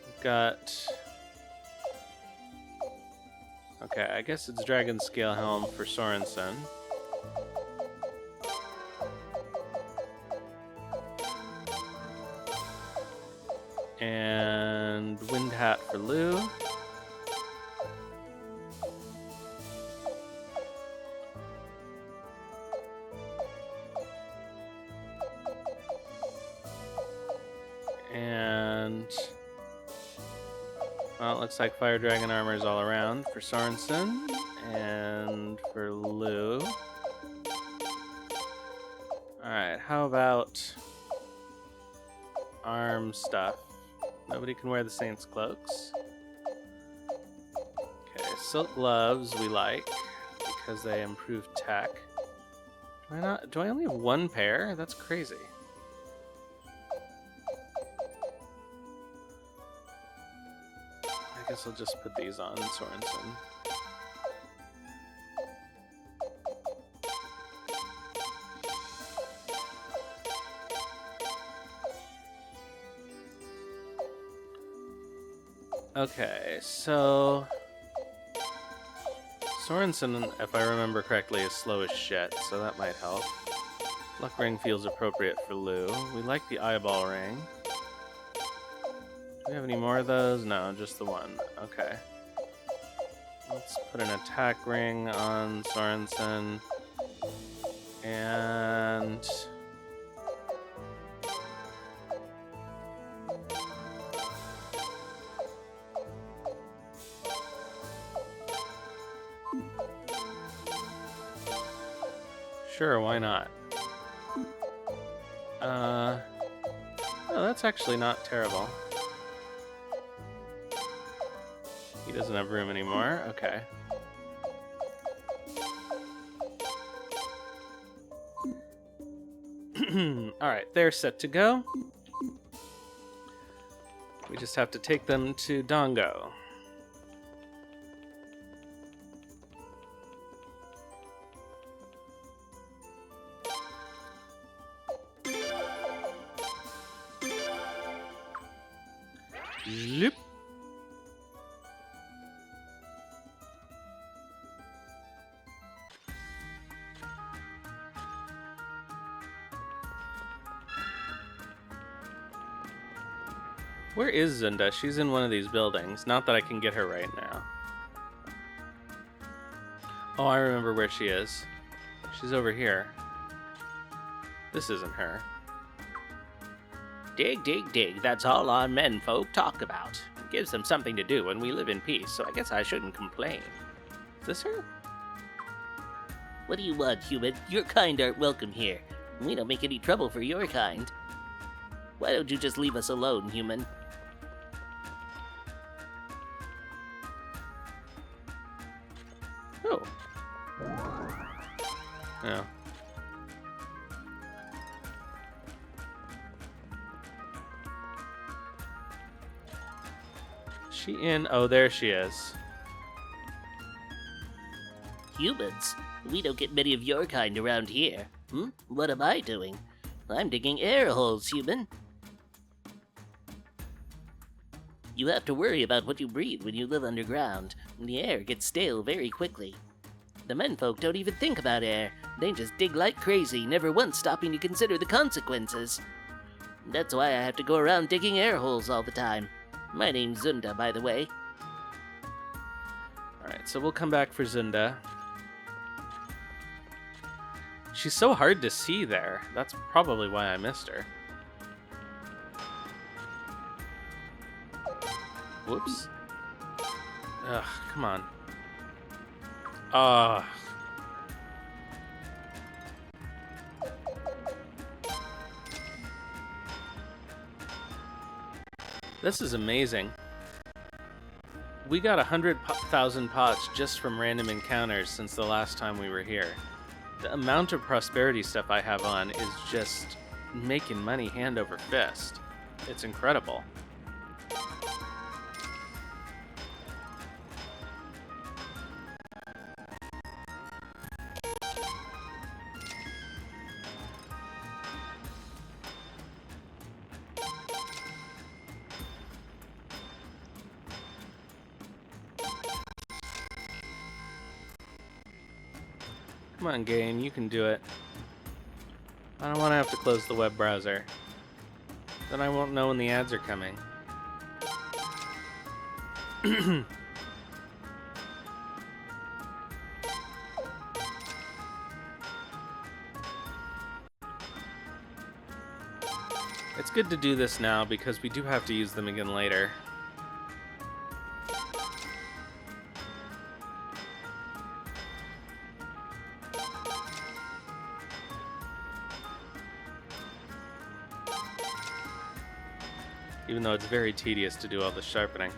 Speaker 1: we've got... okay, I guess it's Dragon Scale Helm for Sorensen. And Wind Hat for Lou. And well, it looks like Fire Dragon armor is all around for Sorensen and for Lou. Alright, how about arm stuff? Nobody can wear the Saint's cloaks. Okay, silk gloves we like because they improve tech. Do I only have one pair? That's crazy. I guess I'll just put these on Sorensen. Okay, so Sorensen, if I remember correctly, is slow as shit, so that might help. Luck ring feels appropriate for Lou. We like the eyeball ring. Do we have any more of those? No, just the one. Okay. Let's put an attack ring on Sorensen. And... sure, why not? Oh, that's actually not terrible. He doesn't have room anymore. Okay. Alright, they're set to go. We just have to take them to Dongo. Yep. Where is Zunda? She's in one of these buildings. Not that I can get her right now. Oh, I remember where she is. She's over here. This isn't her.
Speaker 2: Dig, dig, dig. That's all our menfolk talk about. It gives them something to do when we live in peace, so I guess I shouldn't complain.
Speaker 1: Is this her?
Speaker 2: What do you want, human? Your kind aren't welcome here. We don't make any trouble for your kind. Why don't you just leave us alone, human?
Speaker 1: Oh. Oh. She in? Oh, there she is.
Speaker 2: Humans? We don't get many of your kind around here. What am I doing? I'm digging air holes, human. You have to worry about what you breathe when you live underground. The air gets stale very quickly. The menfolk don't even think about air. They just dig like crazy, never once stopping to consider the consequences. That's why I have to go around digging air holes all the time. My name's Zunda, by the way.
Speaker 1: Alright, so we'll come back for Zunda. She's so hard to see there. That's probably why I missed her. Whoops. Ugh, come on. This is amazing. We got 100,000 pots just from random encounters since the last time we were here. The amount of prosperity stuff I have on is just making money hand over fist. It's incredible. Come on, game, you can do it. I don't want to have to close the web browser. Then I won't know when the ads are coming. It's good to do this now because we do have to use them again later. Even though it's very tedious to do all the sharpening.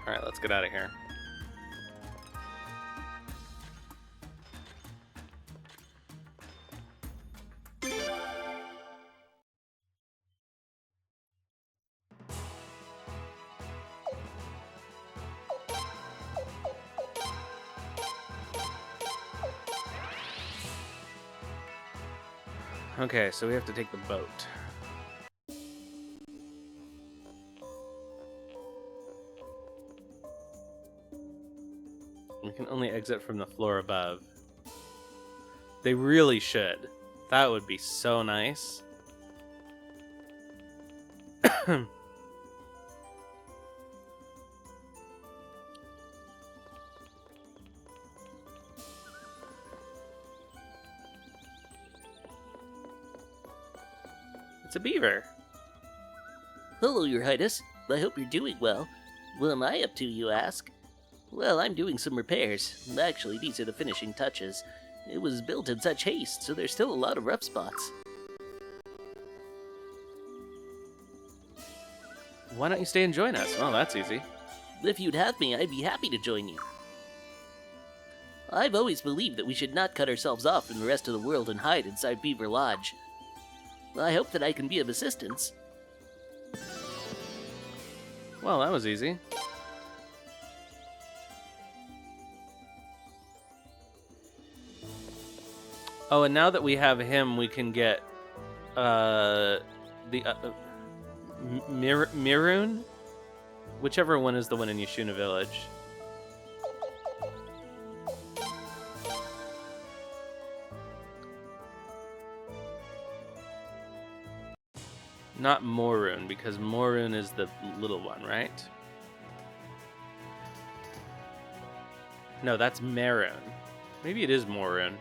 Speaker 1: Alright, let's get out of here. Okay, so we have to take the boat. We can only exit from the floor above. They really should. That would be so nice. It's a beaver.
Speaker 2: Hello, Your Highness. I hope you're doing well. What am I up to, you ask? Well, I'm doing some repairs. Actually, these are the finishing touches. It was built in such haste, so there's still a lot of rough spots.
Speaker 1: Why don't you stay and join us? Well, that's easy.
Speaker 2: If you'd have me, I'd be happy to join you. I've always believed that we should not cut ourselves off from the rest of the world and hide inside Beaver Lodge. I hope that I can be of assistance.
Speaker 1: Well, that was easy. Oh, and now that we have him, we can get Muroon? Whichever one is the one in Yashuna Village. Not Muroon, because Muroon is the little one, right? No, that's Muroon. Maybe it is Muroon.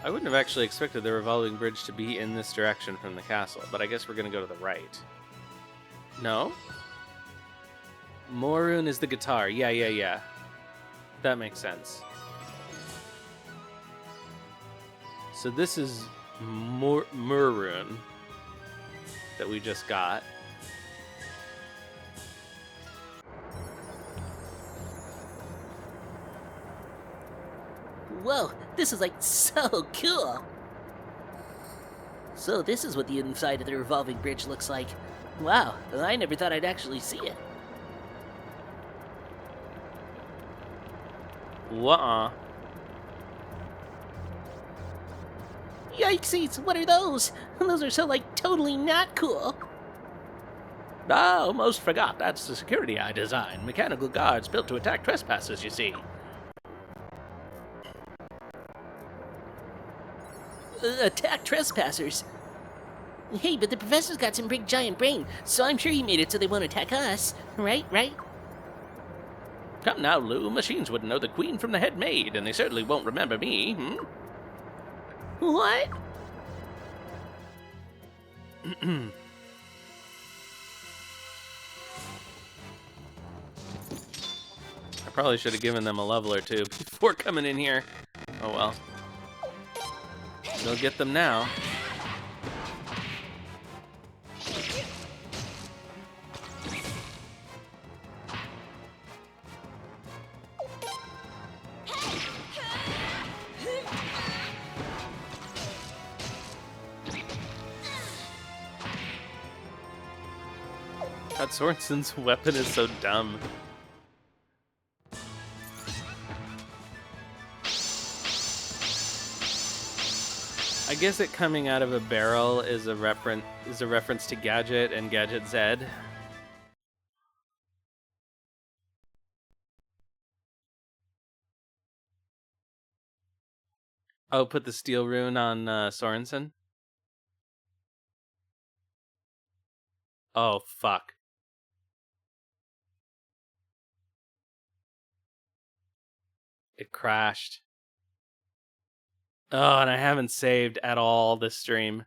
Speaker 1: I wouldn't have actually expected the Revolving Bridge to be in this direction from the castle, but I guess we're going to go to the right. No? Muroon is the guitar. Yeah. That makes sense. So this is Muroon that we just got.
Speaker 2: Whoa, this is like so cool. So this is what the inside of the Revolving Bridge looks like. Wow, I never thought I'd actually see it.
Speaker 1: Wah.
Speaker 2: Yikesies, what are those? Those are so, like, totally not cool.
Speaker 3: I almost forgot. That's the security I designed. Mechanical guards built to attack trespassers, you see.
Speaker 2: Attack trespassers? Hey, but the professor's got some big giant brain, so I'm sure he made it so they won't attack us. Right?
Speaker 3: Come now, Lou. Machines wouldn't know the queen from the head maid, and they certainly won't remember me,
Speaker 2: What?
Speaker 1: I probably should have given them a level or two before coming in here. Oh well. They'll get them now. God, Sorensen's weapon is so dumb. I guess it coming out of a barrel is a reference to Gadget and Gadget Z. Oh, put the steel rune on Sorensen. Oh, fuck. It crashed. Oh, and I haven't saved at all this stream.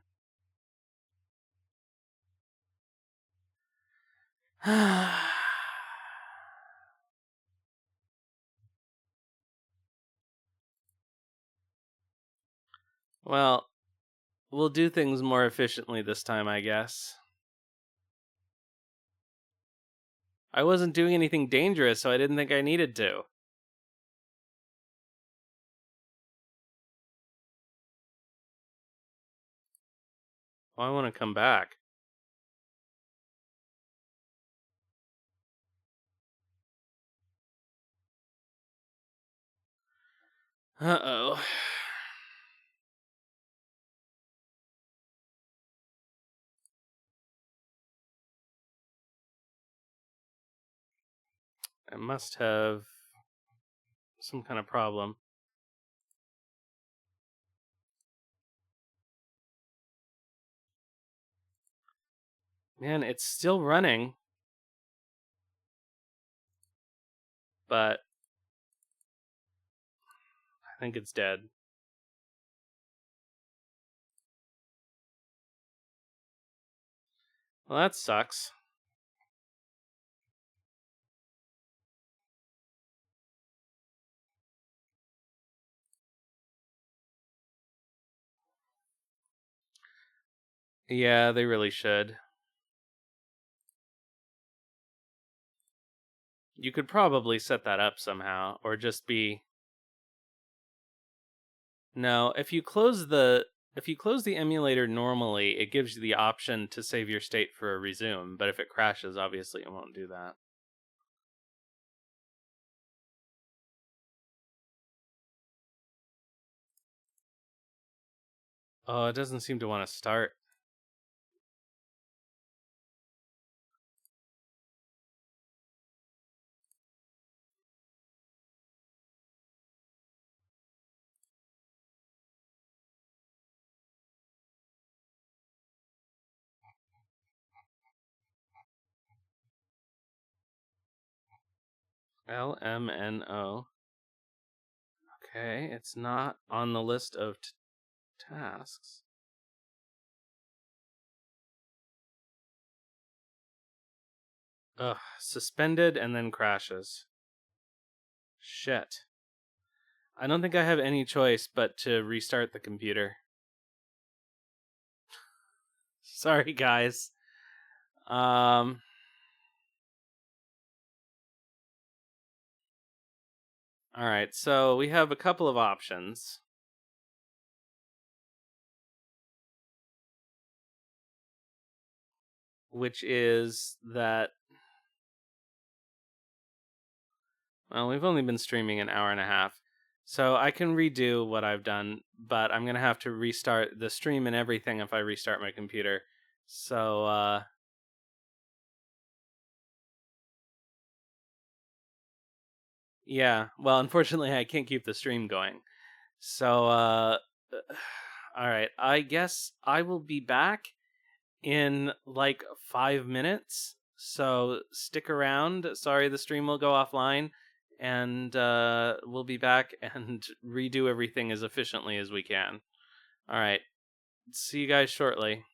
Speaker 1: Well, we'll do things more efficiently this time, I guess. I wasn't doing anything dangerous, so I didn't think I needed to. Well, I want to come back. Uh-oh. I must have some kind of problem. Man, it's still running. But I think it's dead. Well, that sucks. Yeah, they really should. You could probably set that up somehow, or just be... No, if you close the emulator normally, it gives you the option to save your state for a resume, but if it crashes, obviously it won't do that. Oh, it doesn't seem to want to start. LMNO. Okay, it's not on the list of tasks. Ugh, suspended and then crashes. Shit. I don't think I have any choice but to restart the computer. Sorry, guys. Alright, so we have a couple of options. Which is that... Well, we've only been streaming an hour and a half. So I can redo what I've done, but I'm going to have to restart the stream and everything if I restart my computer. So, yeah. Well, unfortunately, I can't keep the stream going. So, alright. I guess I will be back in like 5 minutes. So stick around. Sorry, the stream will go offline. And we'll be back and redo everything as efficiently as we can. All right. See you guys shortly.